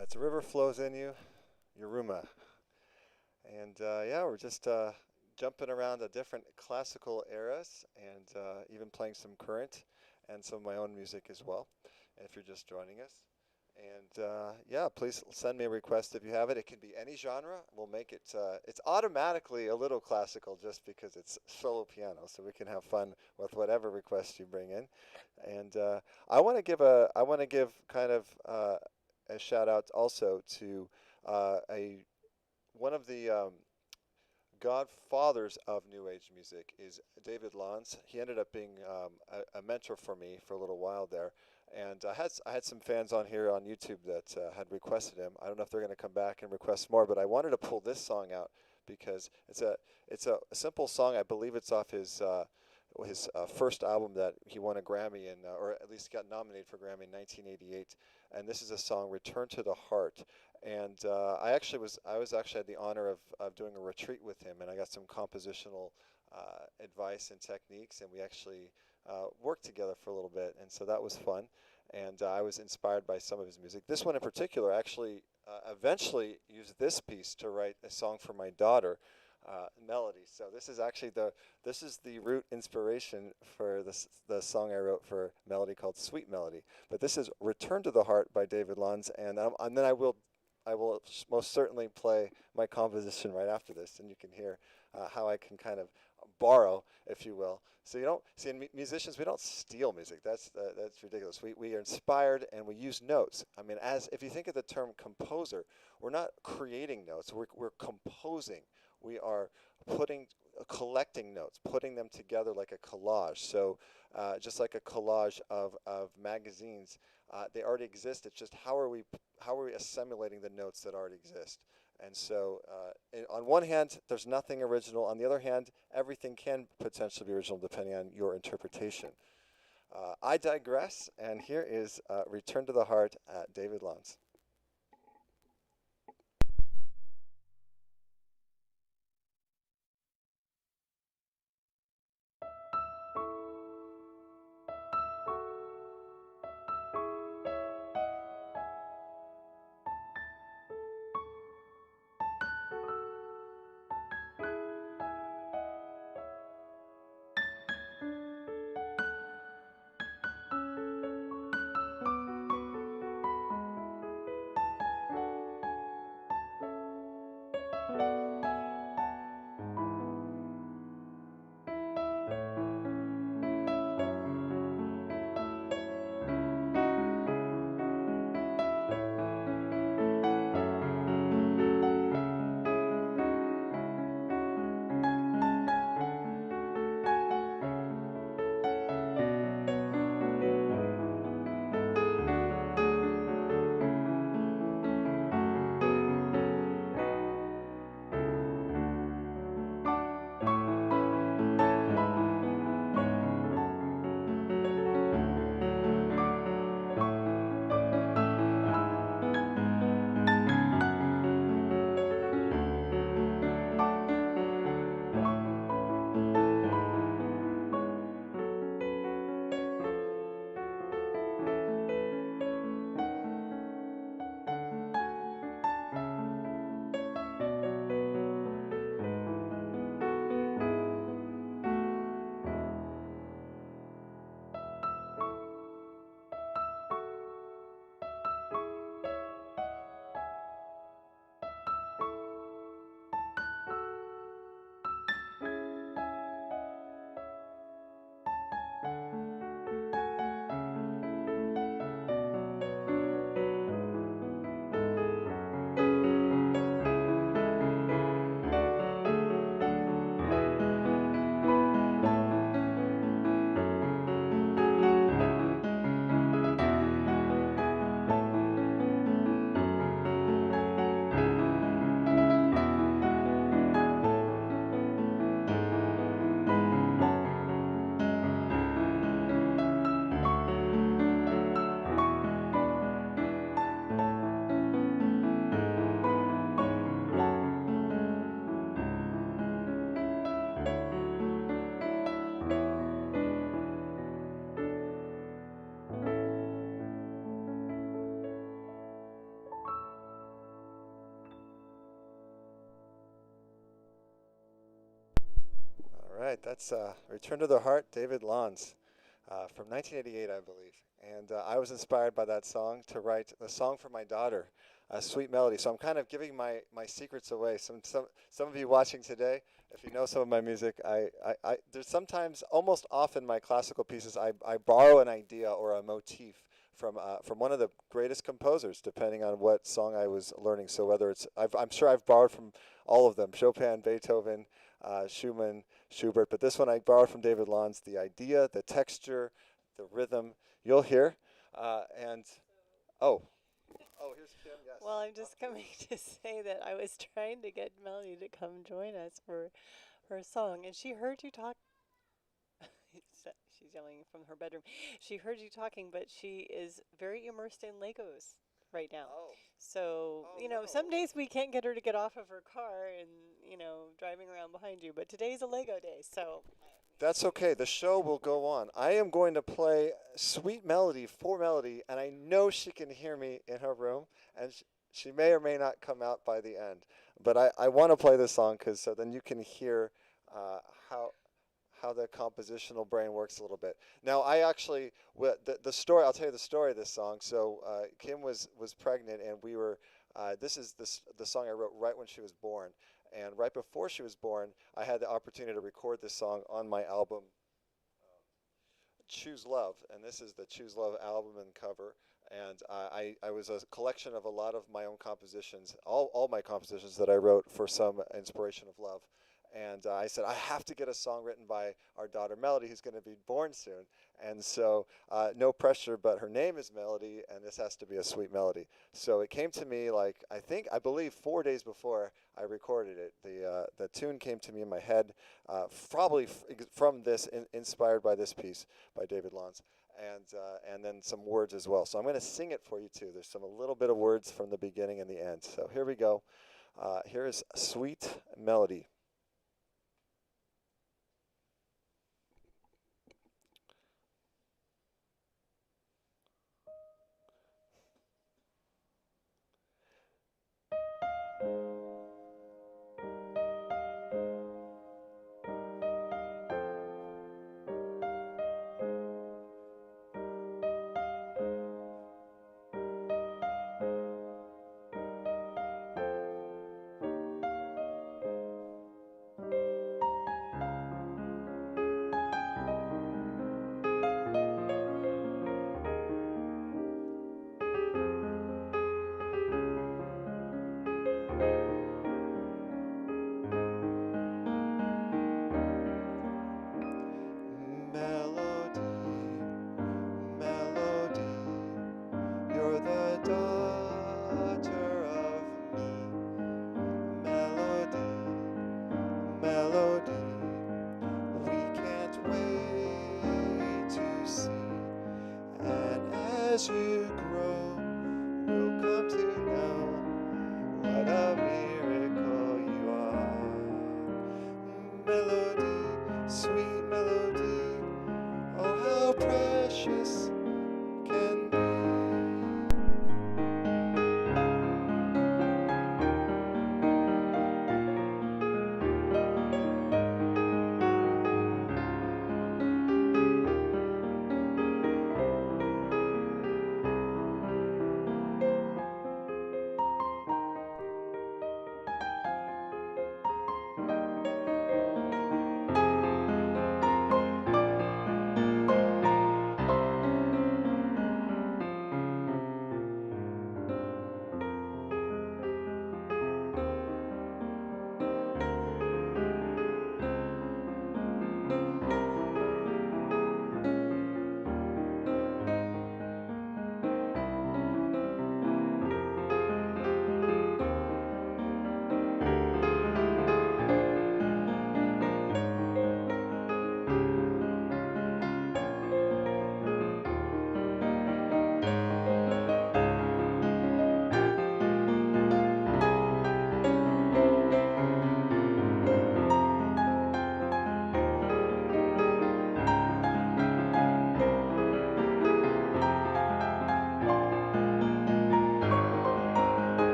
As the river flows in you, Yuruma. And yeah, we're just jumping around the different classical eras and even playing some current and some of my own music as well, if you're just joining us. And yeah, please send me a request if you have it. It can be any genre. We'll make it, it's automatically a little classical just because it's solo piano, so we can have fun with whatever requests you bring in. And I want to give kind of a shout out also to a one of the godfathers of New Age music is David Lons. He ended up being a mentor for me for a little while there, and I had some fans on here on YouTube that had requested him. I don't know if they're going to come back and request more, but I wanted to pull this song out because it's a simple song. I believe it's off his first album that he won a Grammy in, or at least got nominated for Grammy in 1988. And this is a song, "Return to the Heart." And I was actually had the honor of doing a retreat with him, and I got some compositional advice and techniques, and we actually worked together for a little bit, and so that was fun. And I was inspired by some of his music. This one in particular actually eventually used this piece to write a song for my daughter, Melody. So this is the root inspiration for the song I wrote for Melody called "Sweet Melody." But this is "Return to the Heart" by David Lunds, and then I will most certainly play my composition right after this, and you can hear how I can kind of borrow, if you will. So you don't see in musicians we don't steal music. That's ridiculous. We are inspired and we use notes. I mean, as if you think of the term composer, we're not creating notes. We're composing. We are putting collecting notes, putting them together like a collage. So just like a collage of magazines, they already exist. It's just how are we assimilating the notes that already exist? And so, on one hand, there's nothing original. On the other hand, everything can potentially be original depending on your interpretation. I digress, and here is "Return to the Heart" at David Lons. right, that's Return to the Heart, David Lons, from 1988, I believe. And I was inspired by that song to write a song for my daughter, a sweet melody. So I'm kind of giving my secrets away. Some of you watching today, if you know some of my music, there's sometimes, almost often, my classical pieces, I borrow an idea or a motif from one of the greatest composers, depending on what song I was learning. So whether I'm sure I've borrowed from all of them: Chopin, Beethoven, Schumann, Schubert. But this one I borrowed from David Lons. The idea, the texture, the rhythm. You'll hear. And oh, here's Kim. Yes. Well, I'm just coming to say that I was trying to get Melanie to come join us for her song, and she heard you talk. She's yelling from her bedroom. She heard you talking, but she is very immersed in Legos right now. Oh. So, Oh, you know, no. some days we can't get her to get off of her car and, driving around behind you, but today's a Lego day, so. That's okay. The show will go on. I am going to play Sweet Melody for Melody, and I know she can hear me in her room, and she may or may not come out by the end. But I want to play this song because so then you can hear uh, how how the compositional brain works a little bit. Now, I actually the story. I'll tell you the story of this song. So Kim was pregnant, and we were. This is the song I wrote right when she was born, and right before she was born, I had the opportunity to record this song on my album, Choose Love, and this is the Choose Love album and cover. And I was a collection of a lot of my own compositions, all my compositions that I wrote for some inspiration of love. And I said, I have to get a song written by our daughter Melody, who's going to be born soon. And so, no pressure, but her name is Melody, and this has to be a sweet melody. So it came to me like, I believe 4 days before I recorded it. The tune came to me in my head, probably from this, inspired by this piece by David Lons, and then some words as well. So I'm going to sing it for you too. There's a little bit of words from the beginning and the end. So here we go. Here is Sweet Melody. Melody, melody, you're the daughter of me. Melody, melody, we can't wait to see. And as you grow, we'll come to know what a miracle you are. Melody, sweet melody, oh how precious can be.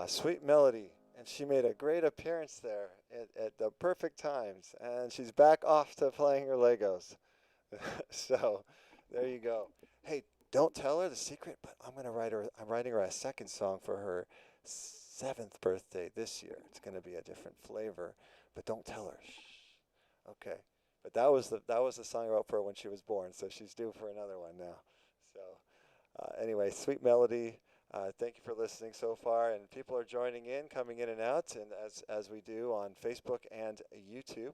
Sweet Melody. And she made a great appearance there at the perfect times. And she's back off to playing her Legos. So there you go. Hey, don't tell her the secret, but I'm writing her a second song for her seventh birthday this year. It's gonna be a different flavor, but don't tell her. Shh. Okay. But that was the song I wrote for her when she was born, so she's due for another one now. So anyway, Sweet Melody. Thank you for listening so far, and people are joining in, coming in and out, and as we do on Facebook and YouTube.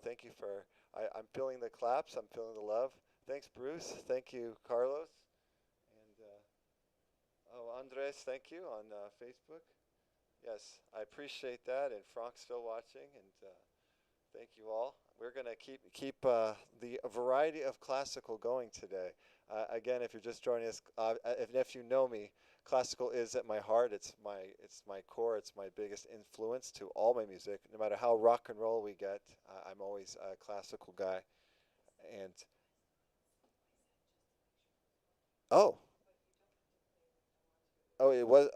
Thank you for. I'm feeling the claps. I'm feeling the love. Thanks, Bruce. Thank you, Carlos, and oh, Andres. Thank you on Facebook. Yes, I appreciate that, and Frank's still watching, and thank you all. We're gonna keep the variety of classical going today. Again, if you're just joining us, if you know me, classical is at my heart. It's my core. It's my biggest influence to all my music. No matter how rock and roll we get, I'm always a classical guy. And oh, oh, it was.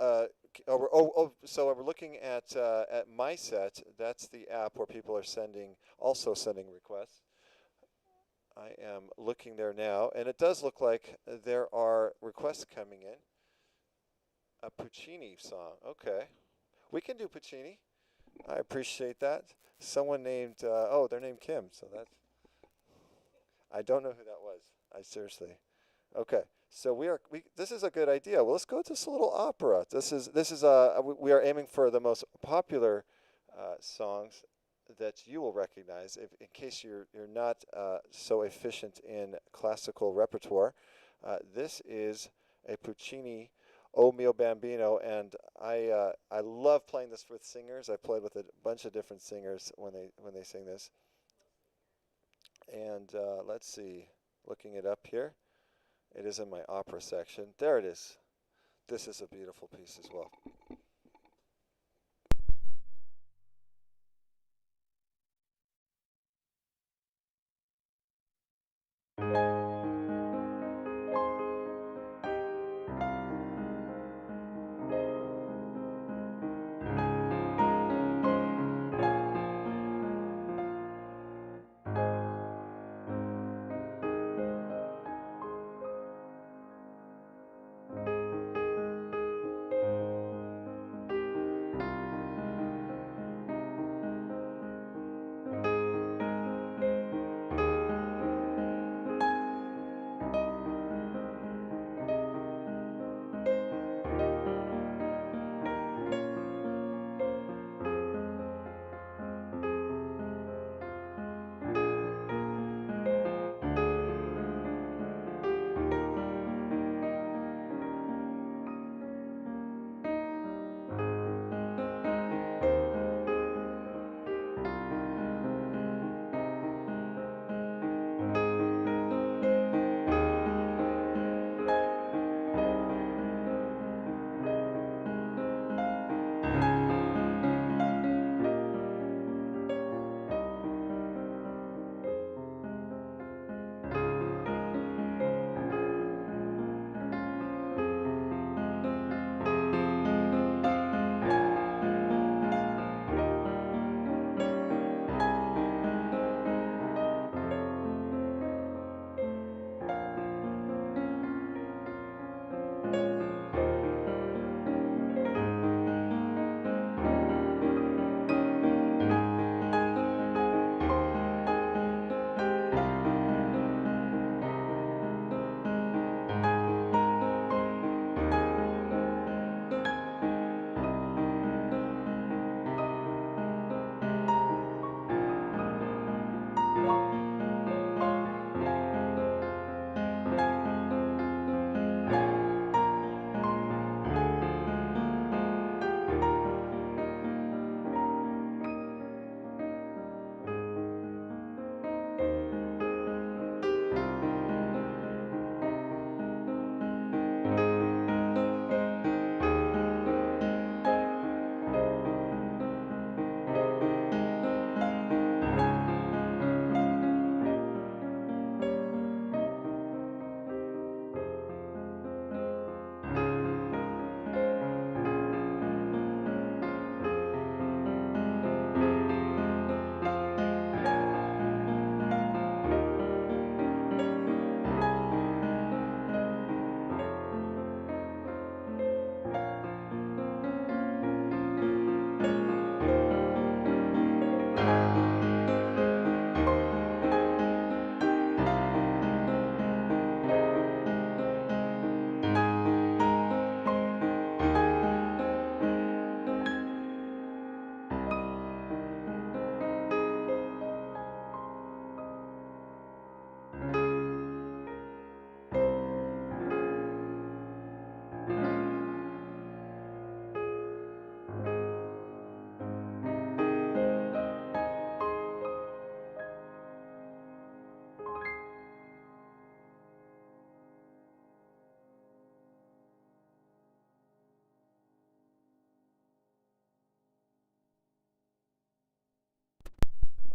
So we're looking at my set. That's the app where people are sending requests. I am looking there now, and it does look like there are requests coming in. A Puccini song. Okay. We can do Puccini. I appreciate that. Someone named, they're named Kim, so that's, I don't know who that was. I seriously. Okay. So this is a good idea. Well, let's go to this little opera. We are aiming for the most popular songs that you will recognize in case you're not so efficient in classical repertoire. This is a Puccini, O mio bambino, and I love playing this with singers. I played with a bunch of different singers when they sing this. And let's see, looking it up here. It is in my opera section. There it is. This is a beautiful piece as well.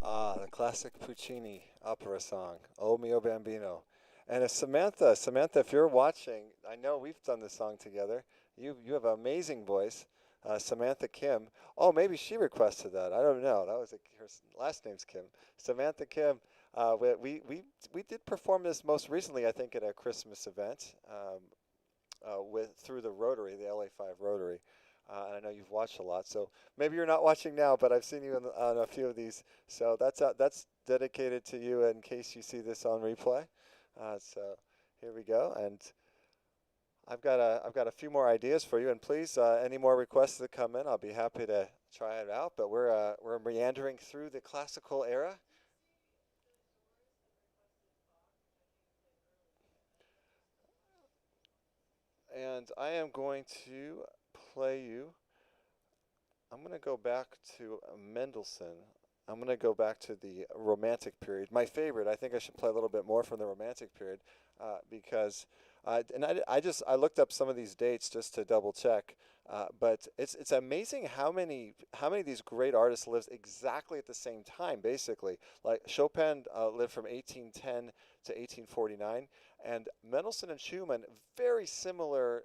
Ah, the classic Puccini opera song, "O mio bambino." And if Samantha, if you're watching, I know we've done this song together. You have an amazing voice, Samantha Kim. Oh, maybe she requested that. I don't know. That was her last name's Kim. Samantha Kim. We did perform this most recently, I think, at a Christmas event. With through the Rotary, the LA5 Rotary. And I know you've watched a lot, so maybe you're not watching now, but I've seen you on a few of these. So that's dedicated to you in case you see this on replay. So here we go, and I've got a few more ideas for you. And please, any more requests that come in, I'll be happy to try it out. But we're meandering through the classical era. And I am going to play you. I'm going to go back to Mendelssohn. I'm going to go back to the Romantic period. My favorite. I think I should play a little bit more from the Romantic period because, I looked up some of these dates just to double check. But it's amazing how many of these great artists lived exactly at the same time. Basically, like Chopin lived from 1810 to 1849, and Mendelssohn and Schumann very similar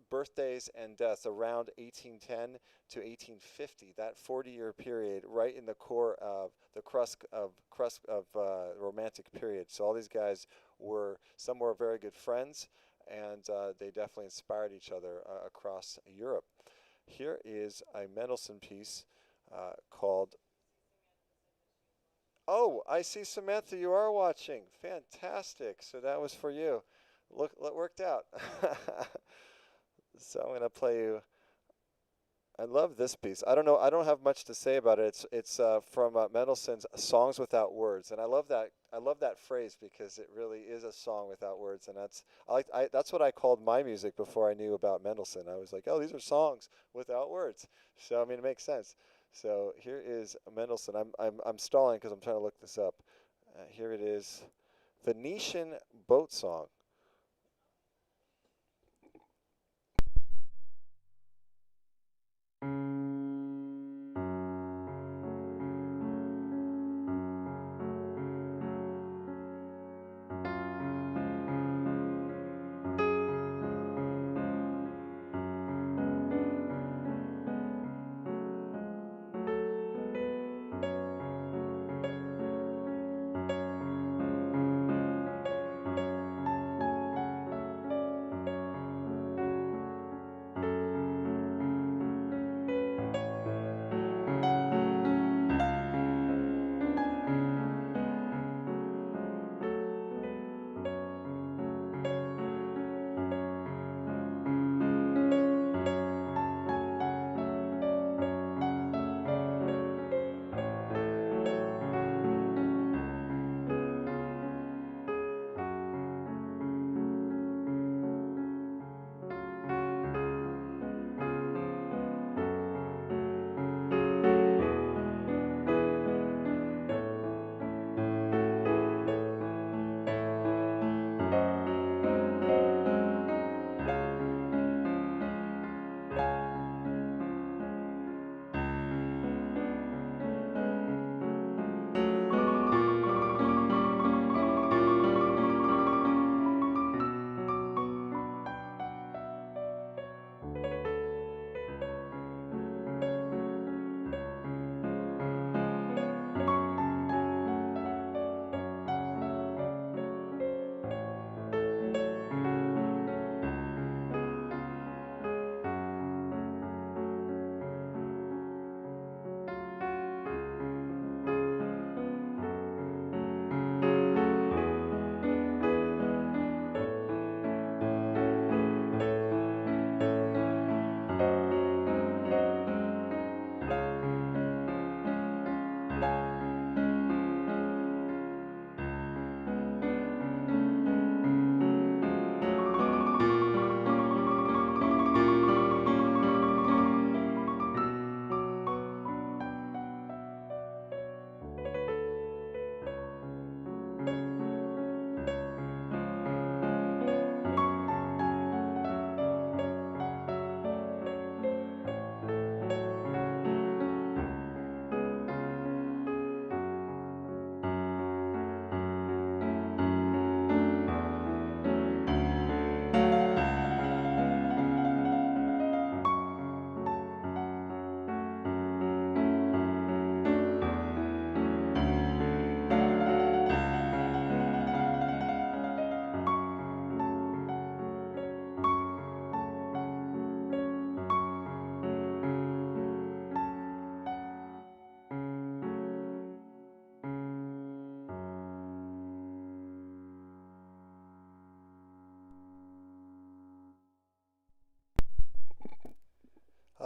birthdays and deaths around 1810 to 1850, that 40-year period, right in the core of the crust of Romantic period. So all these guys some were very good friends, and they definitely inspired each other across Europe. Here is a Mendelssohn piece called. Oh, I see, Samantha, you are watching. Fantastic. So that was for you. Look, it worked out. So I'm gonna play you. I love this piece. I don't know. I don't have much to say about it. It's from Mendelssohn's "Songs Without Words," and I love that. I love that phrase because it really is a song without words, and that's what I called my music before I knew about Mendelssohn. I was like, oh, these are songs without words. So I mean, it makes sense. So here is Mendelssohn. I'm stalling because I'm trying to look this up. Here it is, Venetian Boat Song.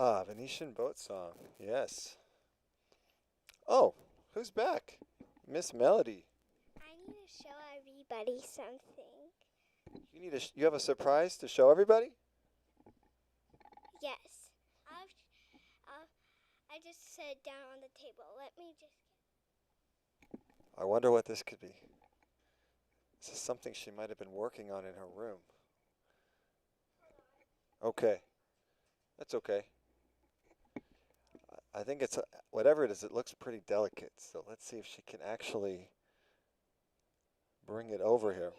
Ah, Venetian boat song. Yes. Oh, who's back? Miss Melody. I need to show everybody something. You need you have a surprise to show everybody? Yes. I'll, I just set it down on the table. Let me just. I wonder what this could be. This is something she might have been working on in her room. Okay. That's okay. I think it's whatever it is, it looks pretty delicate. So let's see if she can actually bring it over here.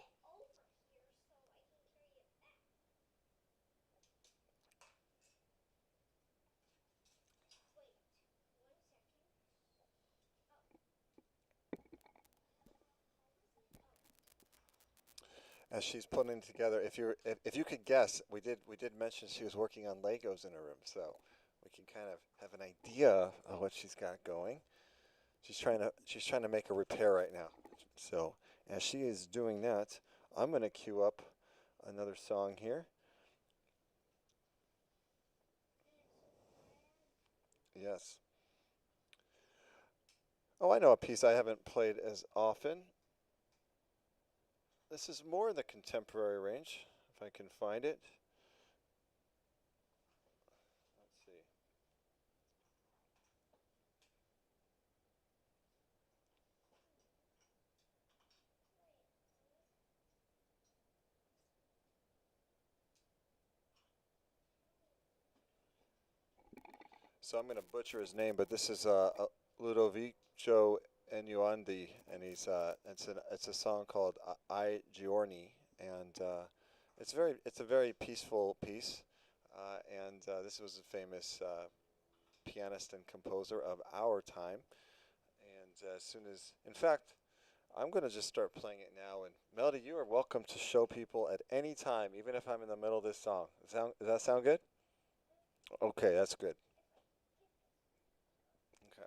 As she's putting it together, if you could guess, we did mention she was working on Legos in her room, so we can kind of have an idea of what she's got going. She's trying to make a repair right now. So as she is doing that, I'm going to cue up another song here. Yes. Oh, I know a piece I haven't played as often. This is more in the contemporary range, if I can find it. Let's see. So I'm going to butcher his name, but this is Ludovico Enuandi, and it's a song called I Giorni, and it's a very peaceful piece, and this was a famous pianist and composer of our time. And as soon as, in fact, I'm going to just start playing it now. And Melody, you are welcome to show people at any time, even if I'm in the middle of this song. Does that sound good? Okay, that's good. Okay.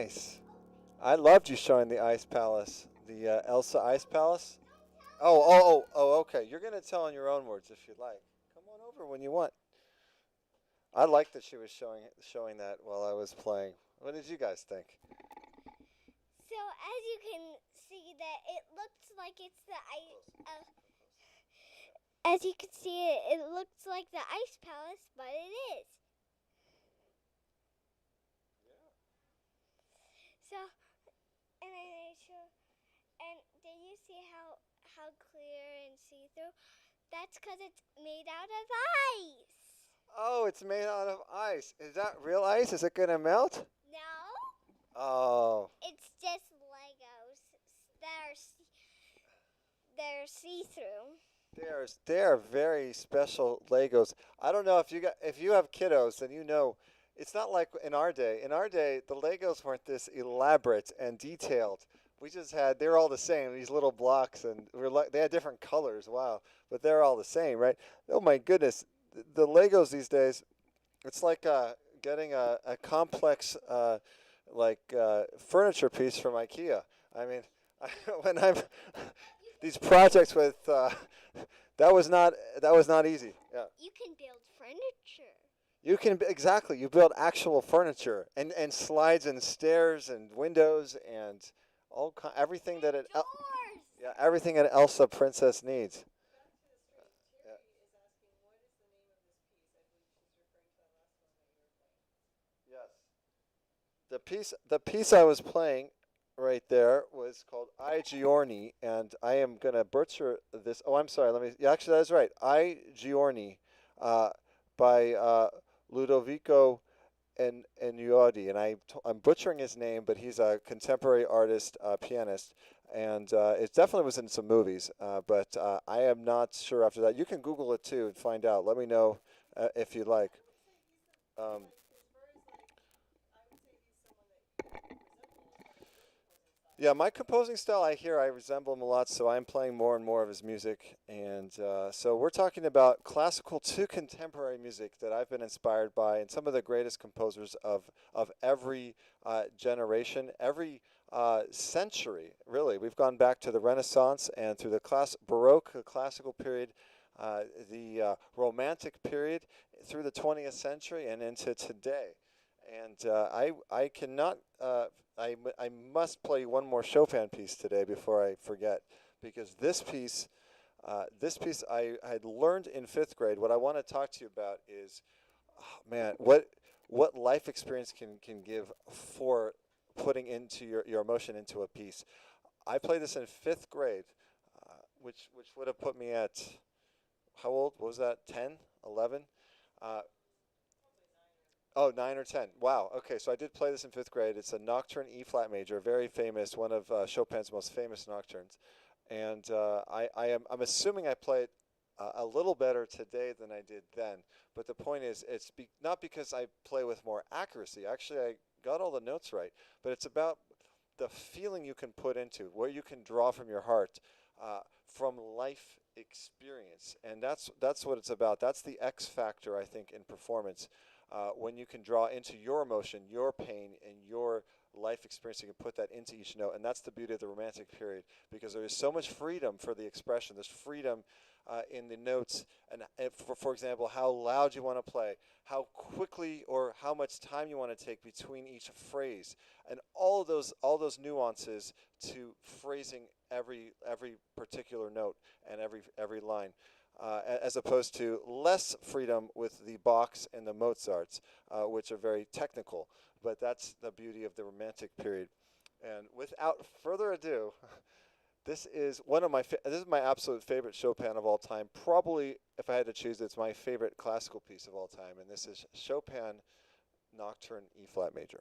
Nice. I loved you showing the ice palace, the Elsa Ice Palace. Okay. You're gonna tell in your own words if you'd like. Come on over when you want. I liked that she was showing that while I was playing. What did you guys think? So as you can see that it looks like it's the ice. As you can see it looks like the ice palace, but it is. So, and I show. And did you see how clear and see through? That's because it's made out of ice. Oh, it's made out of ice. Is that real ice? Is it gonna melt? No, Oh, it's just Legos they're see through. they are very special Legos. I don't know if you have kiddos, then you know it's not like in our day. In our day, the Legos weren't this elaborate and detailed. We just had they're all the same. These little blocks, and they had different colors. Wow, but they're all the same, right? Oh my goodness, the Legos these days. It's like getting a complex furniture piece from IKEA. I mean, when I'm these projects with that was not easy. Yeah. You can build furniture. You can exactly. You build actual furniture and slides and stairs and windows and everything that it Doors. yeah everything an Elsa princess needs. Yeah. Yes. The piece I was playing right there was called I Giorni, and I am gonna butcher this. Oh, I'm sorry. Let me. Yeah, actually, that's right. I Giorni, uh, by Ludovico Einaudi, and I'm butchering his name, but he's a contemporary artist, pianist, and it definitely was in some movies. But I am not sure after that. You can Google it too and find out. Let me know if you like. Um, Yeah, my composing style, I resemble him a lot, so I'm playing more and more of his music. And so we're talking about classical to contemporary music that I've been inspired by, and some of the greatest composers of every generation, every century, really. We've gone back to the Renaissance and through the Baroque, the classical period, the Romantic period, through the 20th century, and into today. And I cannot. I must play one more Chopin piece today before I forget, because this piece I had learned in fifth grade. What I want to talk to you about is, oh, man, what life experience can give for putting into your emotion into a piece. I played this in fifth grade, which would have put me at how old? What was that? 10, 11? Uh, Oh, 9 or 10. Wow. Okay, so I did play this in fifth grade. It's a Nocturne E flat major, very famous, one of Chopin's most famous nocturnes. And I'm assuming I play it a little better today than I did then. But the point is, not because I play with more accuracy. Actually, I got all the notes right. But it's about the feeling you can put into, where you can draw from your heart, from life experience, and that's what it's about. That's the X factor, I think, in performance. When you can draw into your emotion, your pain, and your life experience, you can put that into each note, and that's the beauty of the Romantic period, because there is so much freedom for the expression. There's freedom in the notes, and for example, how loud you want to play, how quickly or how much time you want to take between each phrase, and all those nuances to phrasing every particular note and every line. As opposed to less freedom with the Bachs and the Mozarts, which are very technical. But that's the beauty of the Romantic period. And without further ado, this is my absolute favorite Chopin of all time. Probably, if I had to choose, it's my favorite classical piece of all time. And this is Chopin Nocturne E flat major.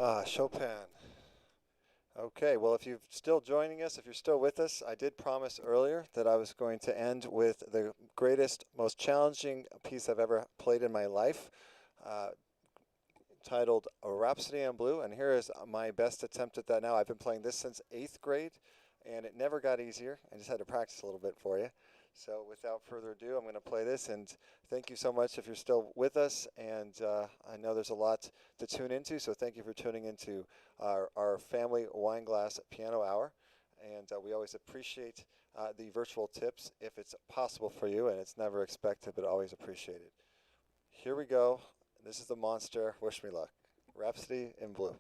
Ah, Chopin. Okay, well, if you're still joining us, if you're still with us, I did promise earlier that I was going to end with the greatest, most challenging piece I've ever played in my life, uh, titled A Rhapsody in Blue, and here is my best attempt at that now. I've been playing this since 8th grade, and it never got easier. I just had to practice a little bit for you. So without further ado, I'm going to play this, and thank you so much if you're still with us, and I know there's a lot to tune into, so thank you for tuning into our family wine glass piano hour, and we always appreciate the virtual tips if it's possible for you, and it's never expected, but always appreciated. Here we go. This is the monster. Wish me luck. Rhapsody in Blue.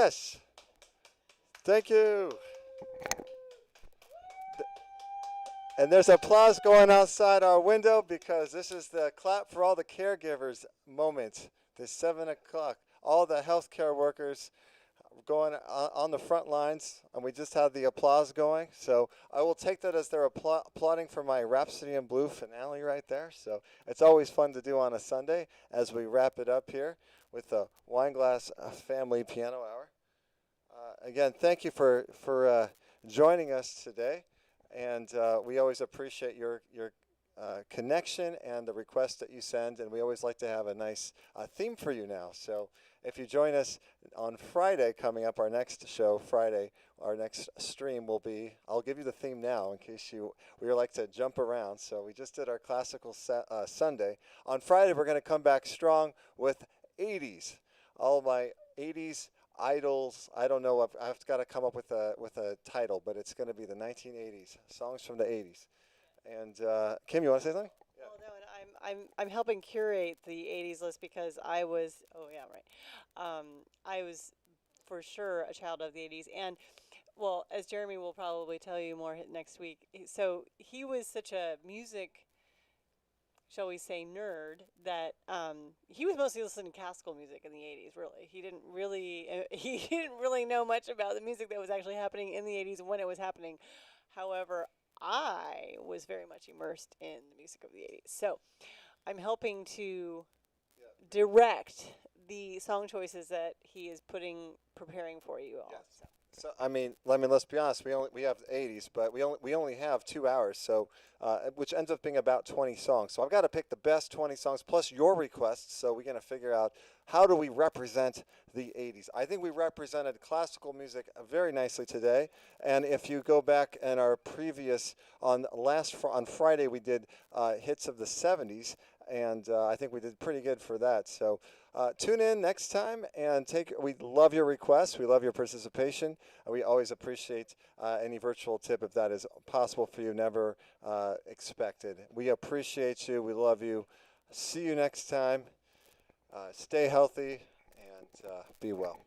Yes. Thank you. And there's applause going outside our window because this is the clap for all the caregivers moment. This 7 o'clock. All the healthcare workers going on the front lines, and we just had the applause going. So I will take that as they're applauding for my Rhapsody in Blue finale right there. So it's always fun to do on a Sunday as we wrap it up here with the Wineglass Family Piano Hour. Again, thank you for joining us today, and we always appreciate your connection and the requests that you send, and we always like to have a nice theme for you now. So if you join us on Friday, coming up, our next show, Friday, our next stream will be, I'll give you the theme now in case we like to jump around. So we just did our classical Sunday. On Friday, we're going to come back strong with 80s. All my 80s idols. I don't know. I've got to come up with a title, but it's going to be the 1980s, songs from the 80s. And Kim, you want to say something? Well, no, and I'm helping curate the '80s list because I was. Oh yeah, right. I was for sure a child of the '80s, and well, as Jeremy will probably tell you more next week. So he was such a music, shall we say, nerd that he was mostly listening to classical music in the '80s. Really, he didn't really he didn't really know much about the music that was actually happening in the '80s when it was happening. However, I was very much immersed in the music of the '80s. So I'm helping to direct the song choices that he is preparing for you all. Yes. So. So let's be honest. We have the 80s, but we only have 2 hours. So which ends up being about 20 songs. So I've got to pick the best 20 songs plus your requests. So we're going to figure out how do we represent the 80s. I think we represented classical music very nicely today. And if you go back in our previous on Friday, we did hits of the 70s. And I think we did pretty good for that. So tune in next time and we love your requests. We love your participation. We always appreciate any virtual tip if that is possible for you, never expected. We appreciate you. We love you. See you next time. Stay healthy and be well.